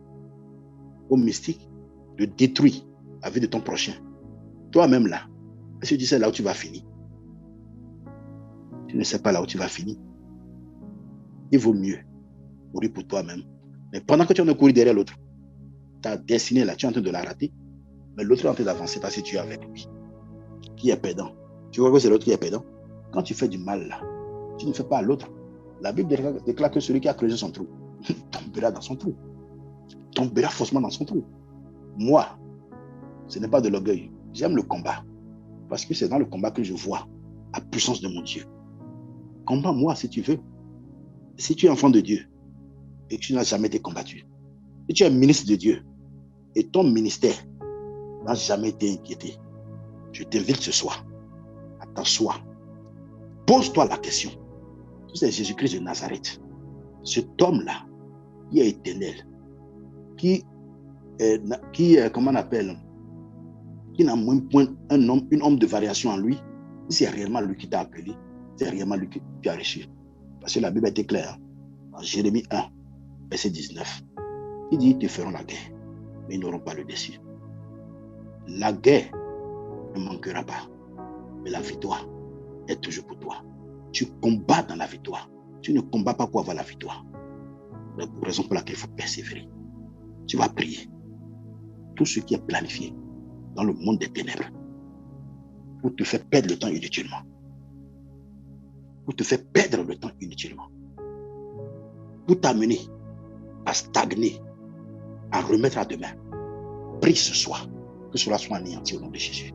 au mystique, de détruire la vie de ton prochain. Toi-même là, est-ce que tu sais là où tu vas finir? Tu ne sais pas là où tu vas finir. Il vaut mieux courir pour toi-même. Mais pendant que tu es en train de courir derrière l'autre, ta destinée là, tu es en train de la rater, mais l'autre est en train d'avancer parce que tu es avec lui. Qui est perdant? Tu vois que c'est l'autre qui est perdant? Quand tu fais du mal là, tu ne fais pas à l'autre. La Bible déclare que celui qui a creusé son trou tombera dans son trou. Tombera forcément dans son trou. Moi, ce n'est pas de l'orgueil. J'aime le combat. Parce que c'est dans le combat que je vois la puissance de mon Dieu. Combat-moi si tu veux. Si tu es enfant de Dieu et que tu n'as jamais été combattu, si tu es ministre de Dieu et ton ministère n'a jamais été inquiété, je t'invite ce soir à t'asseoir. Pose-toi la question. C'est Jésus-Christ de Nazareth. Cet homme-là, qui est éternel, comment on appelle, qui n'a même point une homme de variation en lui, c'est réellement lui qui t'a appelé, c'est réellement lui qui t'a reçu. Parce que la Bible était claire. Dans Jérémie 1, verset 19, il dit, ils te feront la guerre, mais ils n'auront pas le dessus. La guerre ne manquera pas, mais la victoire est toujours pour toi. Tu combats dans la victoire. Tu ne combats pas pour avoir la victoire. C'est pour raison pour laquelle il faut persévérer. Tu vas prier. Tout ce qui est planifié dans le monde des ténèbres pour te faire perdre le temps inutilement. Pour te faire perdre le temps inutilement. Pour t'amener à stagner, à remettre à demain. Prie ce soir, que cela soit anéanti au nom de Jésus.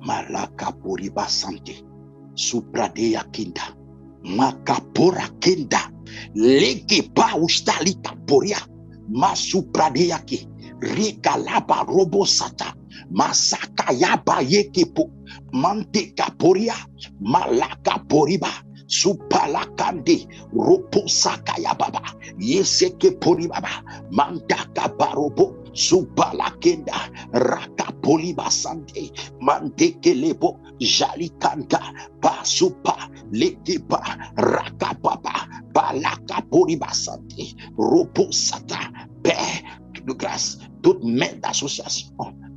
Malaka poriba santé, supradeya kinda, makapora kinda, legepa ustalika poria, masupradeya ki, regalaba robo sata, masaka yaba yekepo, mante kaporia, malaka poriba, Supalakande, Roposakaya Baba, Yeseke Polibaba, Mandaka Barobo, Supalakenda, Raka Polibasante, Mandeke Lebo, Jalikanta, Basupa, Lekipa, Raka Baba, Balaka Polibasante, Roposata, Père de grâce, toute main d'association,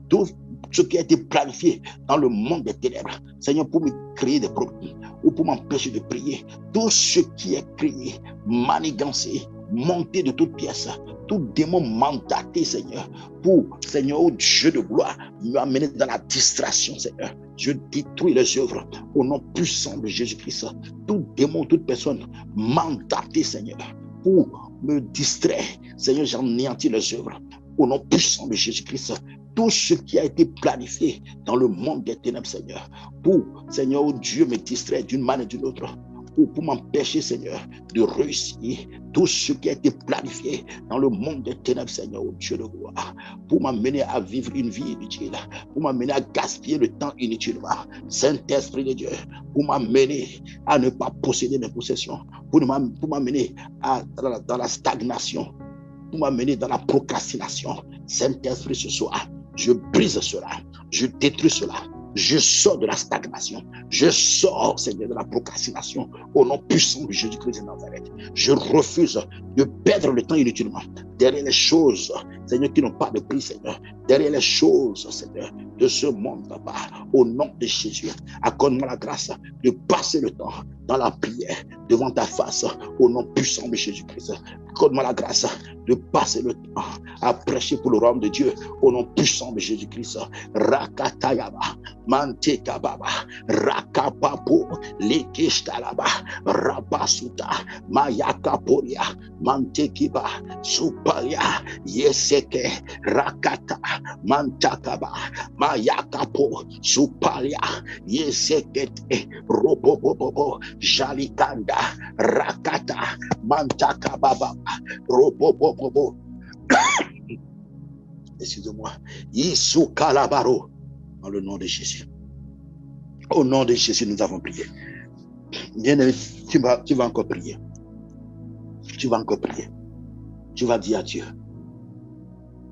tout ce qui a été planifié dans le monde des ténèbres, Seigneur, pour me créer des problèmes ou pour m'empêcher de prier, tout ce qui est créé, manigancé, monté de toutes pièces, tout démon mandaté, Seigneur, pour, Seigneur, oh Dieu de gloire, me amener dans la distraction, Seigneur. Je détruis les œuvres au nom puissant de Jésus-Christ. Tout démon, toute personne mandatée, Seigneur, pour me distraire, Seigneur, j'anéantis les œuvres au nom puissant de Jésus-Christ. Tout ce qui a été planifié dans le monde des ténèbres, Seigneur, pour, Seigneur, oh Dieu, me distraire d'une manière ou d'une autre, pour m'empêcher, Seigneur, de réussir. Tout ce qui a été planifié dans le monde des ténèbres, Seigneur, oh Dieu de gloire, pour m'amener à vivre une vie inutile, pour m'amener à gaspiller le temps inutilement. Saint-Esprit de Dieu, pour m'amener à ne pas posséder mes possessions, pour m'amener dans la stagnation, pour m'amener dans la procrastination. Saint-Esprit, ce soir, je brise cela, je détruis cela, je sors de la stagnation, je sors, Seigneur, de la procrastination au nom puissant de Jésus-Christ de Nazareth. Je refuse de perdre le temps inutilement derrière les choses, Seigneur, qui n'ont pas de prix, Seigneur, derrière les choses, Seigneur, de ce monde, Papa, au nom de Jésus. Accorde-moi la grâce de passer le temps dans la prière devant ta face au nom puissant de Jésus-Christ. Accorde-moi la grâce de passer le temps à prêcher pour le royaume de Dieu au nom puissant de Jésus-Christ. Rakatayaba, Mantekababa, Rakapapo, Lekishtalaba, Rabasuta, Mayakaporia, Mantekiba, Supalia, Yeseke, Rakata, Mantakaba, Mayakapo, Supalia, Yesekete, Robobobo, Jalikanda, Rakata, Mantakababa, Robobobo. Excusez-moi. Yisukalabaro. Dans le nom de Jésus. Au nom de Jésus, nous avons prié. Bien-aimé, tu vas encore prier. Tu vas encore prier. Tu vas dire à Dieu,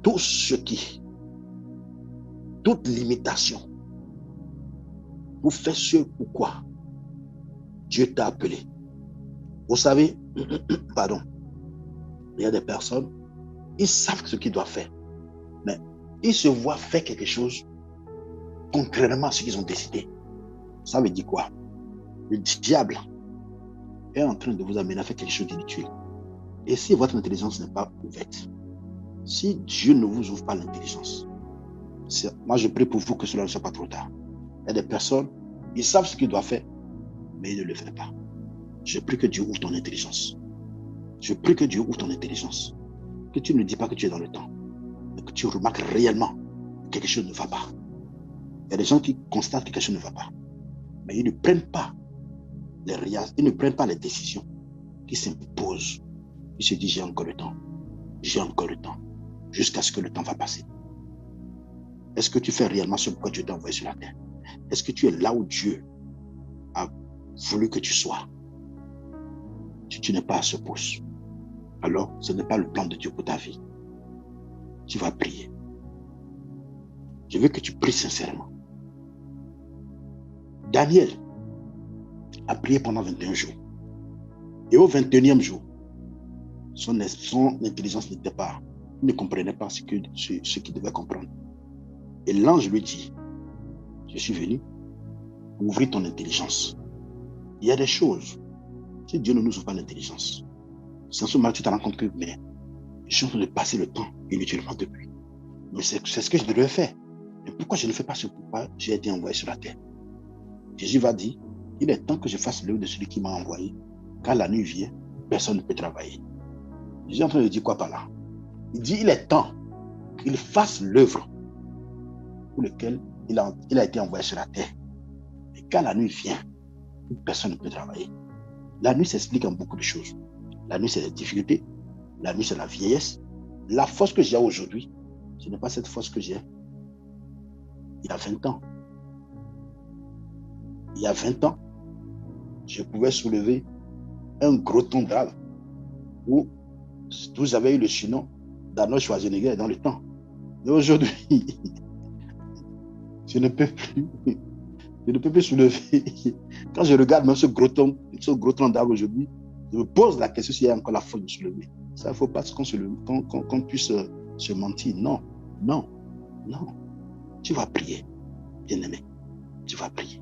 tout ce qui, toute limitation, pour faire ce pourquoi Dieu t'a appelé. Vous savez, pardon, il y a des personnes, ils savent ce qu'ils doivent faire, mais ils se voient faire quelque chose contrairement à ce qu'ils ont décidé. Ça veut dire quoi? Le diable est en train de vous amener à faire quelque chose d'inutile. Et si votre intelligence n'est pas ouverte, si Dieu ne vous ouvre pas l'intelligence, moi je prie pour vous que cela ne soit pas trop tard. Il y a des personnes, ils savent ce qu'ils doivent faire, mais ils ne le font pas. Je prie que Dieu ouvre ton intelligence. Je prie que Dieu ouvre ton intelligence. Que tu ne dis pas que tu es dans le temps, mais que tu remarques réellement que quelque chose ne va pas. Il y a des gens qui constatent que quelque chose ne va pas, mais ils ne prennent pas les décisions qui s'imposent. Ils se disent, j'ai encore le temps, jusqu'à ce que le temps va passer. Est-ce que tu fais réellement ce pourquoi Dieu t'a envoyé sur la terre? Est-ce que tu es là où Dieu a voulu que tu sois? Si tu n'es pas à ce poste, alors ce n'est pas le plan de Dieu pour ta vie. Tu vas prier. Je veux que tu pries sincèrement. Daniel a prié pendant 21 jours. Et au 21e jour, son intelligence n'était pas, il ne comprenait pas ce qu'il devait comprendre. Et l'ange lui dit, je suis venu ouvrir ton intelligence. Il y a des choses, si Dieu ne nous ouvre pas l'intelligence, sans ce moment tu te rends compte que mais, je suis en train de passer le temps inutilement depuis. Mais c'est ce que je devais faire. Mais pourquoi je ne fais pas ce pourquoi j'ai été envoyé sur la terre? Jésus va dire, il est temps que je fasse l'œuvre de celui qui m'a envoyé. Quand la nuit vient, personne ne peut travailler. Jésus est en train de dire quoi par là? Il dit, il est temps qu'il fasse l'œuvre pour laquelle il a été envoyé sur la terre. Et quand la nuit vient, personne ne peut travailler. La nuit s'explique en beaucoup de choses. La nuit, c'est les difficultés. La nuit, c'est la vieillesse. La force que j'ai aujourd'hui, ce n'est pas cette force que j'ai il y a 20 ans. Il y a 20 ans, je pouvais soulever un gros ton d'arbre où vous avez eu le surnom d'Arnold Schwarzenegger dans le temps. Mais aujourd'hui, je ne peux plus. Je ne peux plus soulever. Quand je regarde même ce gros tronc d'arbre aujourd'hui, je me pose la question s'il y a encore la force de soulever. Ça, il ne faut pas qu'on puisse se mentir. Non, non, non. Tu vas prier, bien-aimé. Tu vas prier.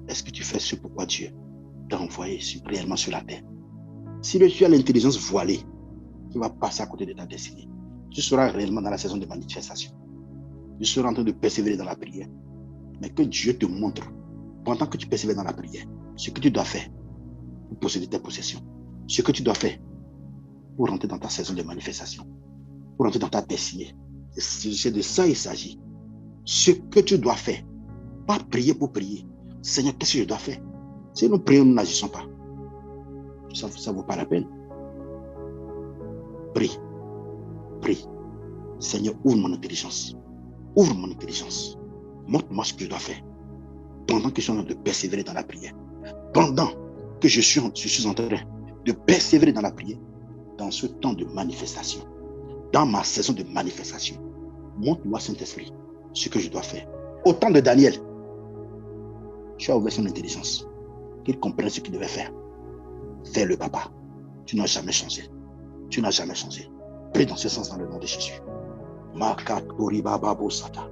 Est-ce que tu fais ce pourquoi Dieu t'a envoyé réellement sur la terre? Si tu as l'intelligence voilée, tu vas passer à côté de ta destinée. Tu seras réellement dans la saison de manifestation. Tu seras en train de persévérer dans la prière. Mais que Dieu te montre, pendant que tu persévères dans la prière, ce que tu dois faire pour posséder tes possessions. Ce que tu dois faire pour rentrer dans ta saison de manifestation. Pour rentrer dans ta destinée. C'est de ça il s'agit. Ce que tu dois faire. Pas prier pour prier. Seigneur, qu'est-ce que je dois faire? Si nous prions, nous n'agissons pas. Ça ne vaut pas la peine. Prie. Prie. Seigneur, ouvre mon intelligence. Ouvre mon intelligence. Montre-moi ce que je dois faire. Pendant que je suis en train de persévérer dans la prière. Pendant que je suis en train de persévérer dans la prière. Dans ce temps de manifestation. Dans ma saison de manifestation. Montre-moi, Saint-Esprit, ce que je dois faire. Au temps de Daniel, tu as ouvert son intelligence. Qu'il comprenne ce qu'il devait faire. Fais-le, papa. Tu n'as jamais changé. Tu n'as jamais changé. Prie dans ce sens dans le nom de Jésus. Makatori baba bosata.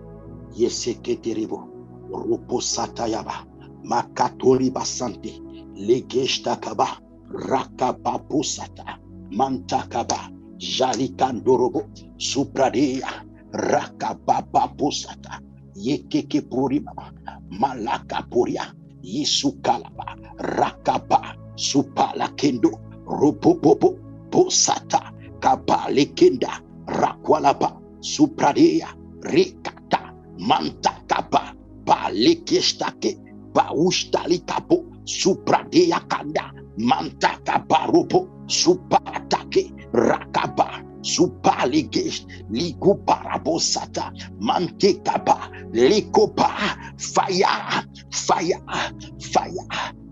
Yeseketerebo. Ropo satayaba. Makatori basante. Legeshtakaba. Rakaba bosata. Mantakaba. Jalikandorobo. Supradea. Rakaba bosata. Yekeke poribaba. Malaka poria. Yisukalaba. Rakaba. Supala kendo. Ropopopo. Posata. Kabale kenda. Rakwalaba. Supradea. Rikata. Mantakaba. Balekestake. Baustalikapo. Supradea kanda. Mantakaba ropo. Supatake. Rakaba. Supalegesh. Liguparabosata. Mantekaba. Lekopa. Fire. Fire. Fire.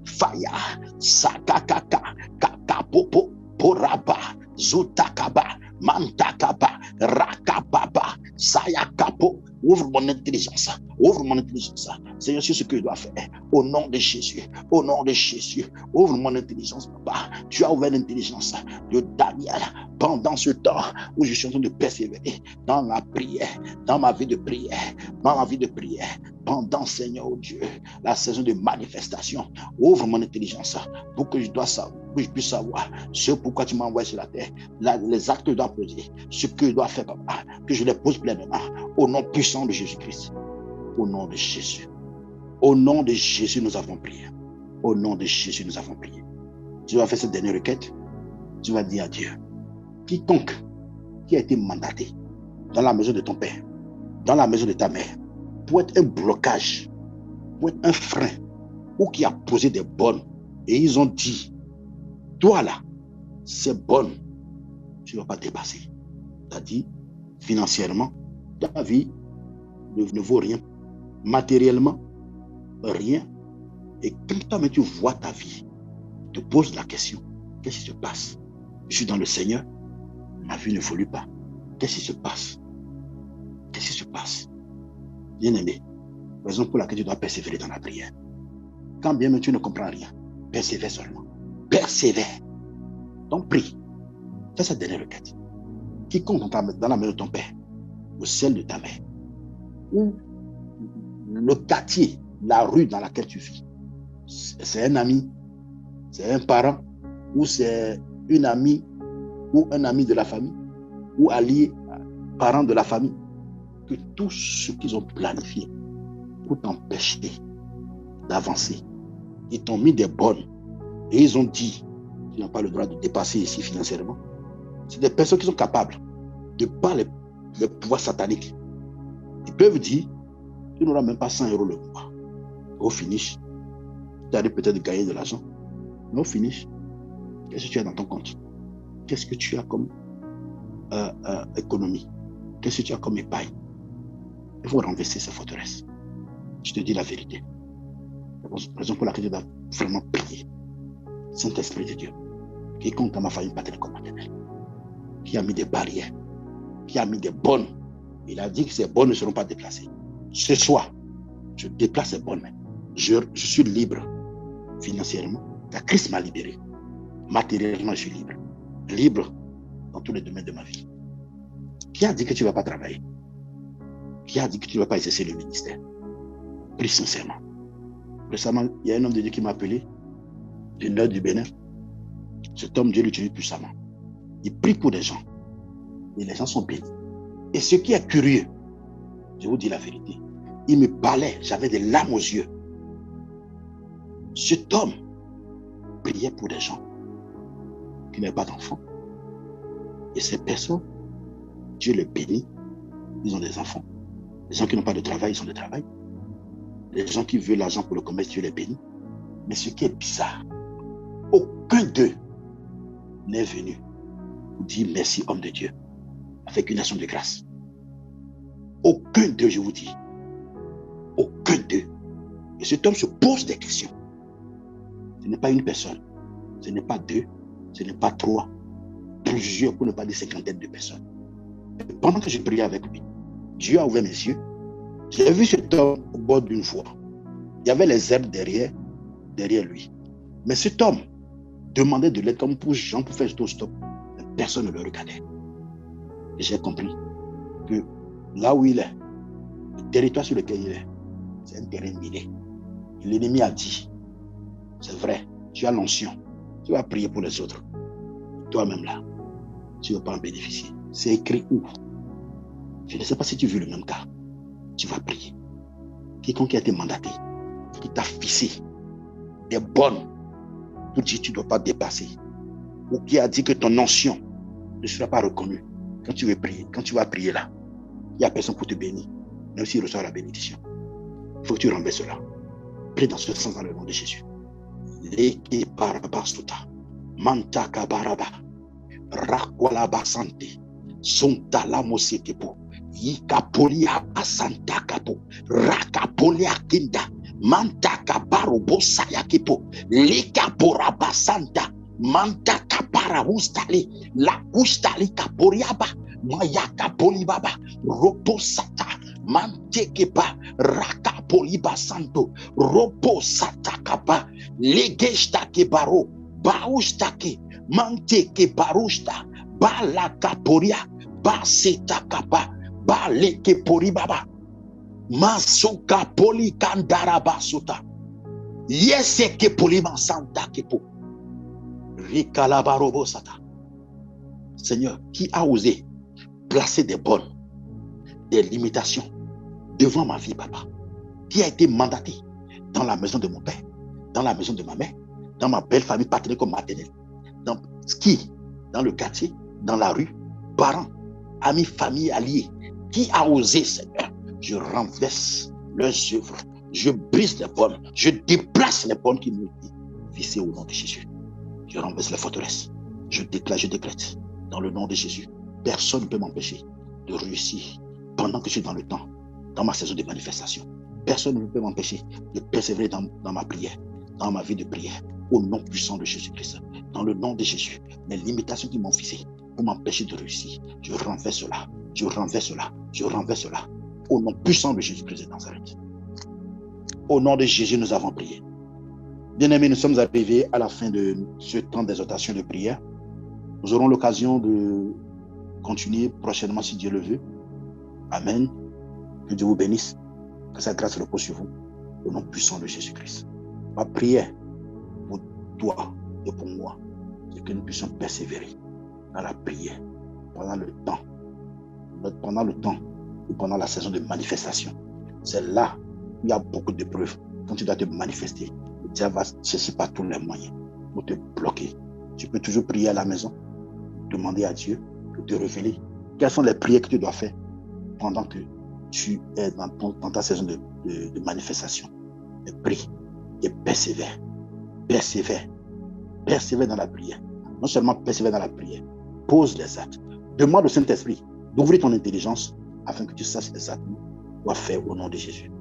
Fire. Sakakaka. Kakapopo. Poraba. Zutakaba. Mantakaba. Rakababa. Sayakapo. Ouvre mon intelligence. Ouvre mon intelligence. Seigneur, c'est ce que je dois faire. Au nom de Jésus. Au nom de Jésus. Ouvre mon intelligence, papa. Tu as ouvert l'intelligence de Daniel pendant ce temps où je suis en train de persévérer dans la prière, dans ma vie de prière, dans ma vie de prière. Pendant, Seigneur Dieu, la saison de manifestation. Ouvre mon intelligence pour que je puisse savoir ce pourquoi tu m'as envoyé sur la terre. Les actes que je dois poser, ce que je dois faire, papa, que je les pose pleinement au nom puissant de Jésus-Christ. Au nom de Jésus. Au nom de Jésus, nous avons prié. Au nom de Jésus, nous avons prié. Tu vas faire cette dernière requête. Tu vas dire à Dieu, quiconque qui a été mandaté dans la maison de ton père, dans la maison de ta mère, pour être un blocage, pour être un frein, ou qui a posé des bonnes, et ils ont dit, toi là, c'est bonne, tu ne vas pas dépasser. C'est-à-dire, financièrement, ta vie ne vaut rien. Matériellement, rien. Et quand toi-même tu vois ta vie, tu te poses la question, qu'est-ce qui se passe? Je suis dans le Seigneur, ma vie ne évolue pas. Qu'est-ce qui se passe? Qu'est-ce qui se passe? Bien-aimé, raison pour laquelle tu dois persévérer dans la prière. Quand bien même tu ne comprends rien, persévère seulement. Persévère. Donc prie. Fais cette dernière requête. Quiconque dans la main de ton père, ou celle de ta mère, ou le quartier, la rue dans laquelle tu vis, c'est un ami, c'est un parent, ou c'est une amie, ou un ami de la famille, ou allié, parent de la famille, que tout ce qu'ils ont planifié pour t'empêcher d'avancer, ils t'ont mis des bonnes et ils ont dit, tu n'as pas le droit de dépasser ici financièrement. C'est des personnes qui sont capables de par les pouvoirs sataniques. Ils peuvent dire, tu n'auras même pas 100 € le mois. Au finish, tu arrives peut-être de gagner de l'argent, mais au finish, qu'est-ce que tu as dans ton compte? Qu'est-ce que tu as comme économie? Qu'est-ce que tu as comme épargne? Il faut renverser ces forteresses. Je te dis la vérité. La raison pour laquelle tu dois vraiment prier. Saint-Esprit de Dieu, quiconque dans ma famille paternelle comme maternelle, qui a mis des barrières, qui a mis des bonnes, il a dit que ces bonnes ne seront pas déplacées. Ce soir, je déplace ces bonnes. Je suis libre financièrement, car Christ m'a libéré. Matériellement, je suis libre. Libre dans tous les domaines de ma vie. Qui a dit que tu ne vas pas travailler? Qui a dit que tu ne vas pas exercer le ministère? Prie sincèrement. Récemment, il y a un homme de Dieu qui m'a appelé du nord du Bénin. Cet homme, Dieu l'utilise puissamment. Il prie pour des gens. Et les gens sont bénis. Et ce qui est curieux, je vous dis la vérité, il me parlait, j'avais des larmes aux yeux. Cet homme priait pour des gens qui n'avaient pas d'enfants. Et ces personnes, Dieu les bénit, ils ont des enfants. Les gens qui n'ont pas de travail, ils ont de travail. Les gens qui veulent l'argent pour le commerce, Dieu les bénit. Mais ce qui est bizarre, aucun d'eux n'est venu pour dire merci, homme de Dieu, avec une action de grâce. Aucun d'eux, je vous dis. Aucun d'eux. Et cet homme se pose des questions. Ce n'est pas une personne. Ce n'est pas deux. Ce n'est pas trois. Plusieurs, pour ne pas dire cinquantaine de personnes. Et pendant que je priais avec lui, Dieu a ouvert mes yeux. J'ai vu cet homme au bord d'une voie. Il y avait les herbes derrière lui. Mais cet homme demandait de l'aide comme pour Jean pour faire stop. Mais personne ne le regardait. Et j'ai compris que là où il est, le territoire sur lequel il est, c'est un terrain miné. Et l'ennemi a dit, c'est vrai, tu as l'onction, tu vas prier pour les autres. Toi-même là, tu ne vas pas en bénéficier. C'est écrit où? Je ne sais pas si tu veux le même cas. Tu vas prier. Quiconque a été mandaté, qui t'a fixé des bonnes pour dire que tu ne dois pas dépasser, ou qui a dit que ton onction ne sera pas reconnue quand tu veux prier, quand tu vas prier là, il n'y a personne pour te bénir, même s'il reçoit la bénédiction. Il faut que tu renverses cela. Prie dans ce sens dans le nom de Jésus. Leke barabasuta, mantaka baraba, rakwala basante, sontala mosetepo, yikapolia asanta kapo, rakapolia kinda, mantaka barobo sayakepo, leka boraba santa, mantaka barabustali, la kustali kaporiaba, mayaka polibaba, robo sata, mantekepa, rakapoliba santo, robo sata kapa, legestake baro, baustake, manteke barusta, balaka poria, baseta kapa, baleke poribaba, masuka poli kandara basuta, yeseke poliman santa kepo, rikalabarobo sata. Seigneur, qui a osé placer des bornes, des limitations devant ma vie, papa, qui a été mandaté dans la maison de mon père, dans la maison de ma mère, dans ma belle famille paternelle comme maternelle, dans qui, dans le quartier, dans la rue, parents, amis, famille, alliés, qui a osé, Seigneur, je renverse leurs œuvres, je brise les bornes, je déplace les bornes qui m'ont été fixées au nom de Jésus. Je renverse les forteresses, je déclare, je décrète, dans le nom de Jésus, personne ne peut m'empêcher de réussir pendant que je suis dans le temps, dans ma saison de manifestation. Personne ne peut m'empêcher de persévérer dans ma prière, dans ma vie de prière, au nom puissant de Jésus-Christ. Dans le nom de Jésus, les limitations qui m'ont fixé pour m'empêcher de réussir, je renverse cela, je renverse cela, je renverse cela, au nom puissant de Jésus-Christ de Nazareth. Au nom de Jésus, nous avons prié. Bien-aimés, nous sommes arrivés à la fin de ce temps d'exhortation de prière. Nous aurons l'occasion de continuer prochainement si Dieu le veut. Amen. Que Dieu vous bénisse. Que sa grâce repose sur vous. Au nom puissant de Jésus-Christ. Ma prière pour toi et pour moi, c'est que nous puissions persévérer dans la prière pendant le temps ou pendant la saison de manifestation. C'est là où il y a beaucoup d'épreuves. Quand tu dois te manifester, le diable va chercher par tous les moyens pour te bloquer. Tu peux toujours prier à la maison, demander à Dieu de te révéler quelles sont les prières que tu dois faire pendant que tu es dans ta saison de manifestation. Et prie et persévère. Persévère dans la prière. Non seulement persévère dans la prière, pose les actes. Demande au Saint-Esprit d'ouvrir ton intelligence afin que tu saches exactement quoi faire au nom de Jésus.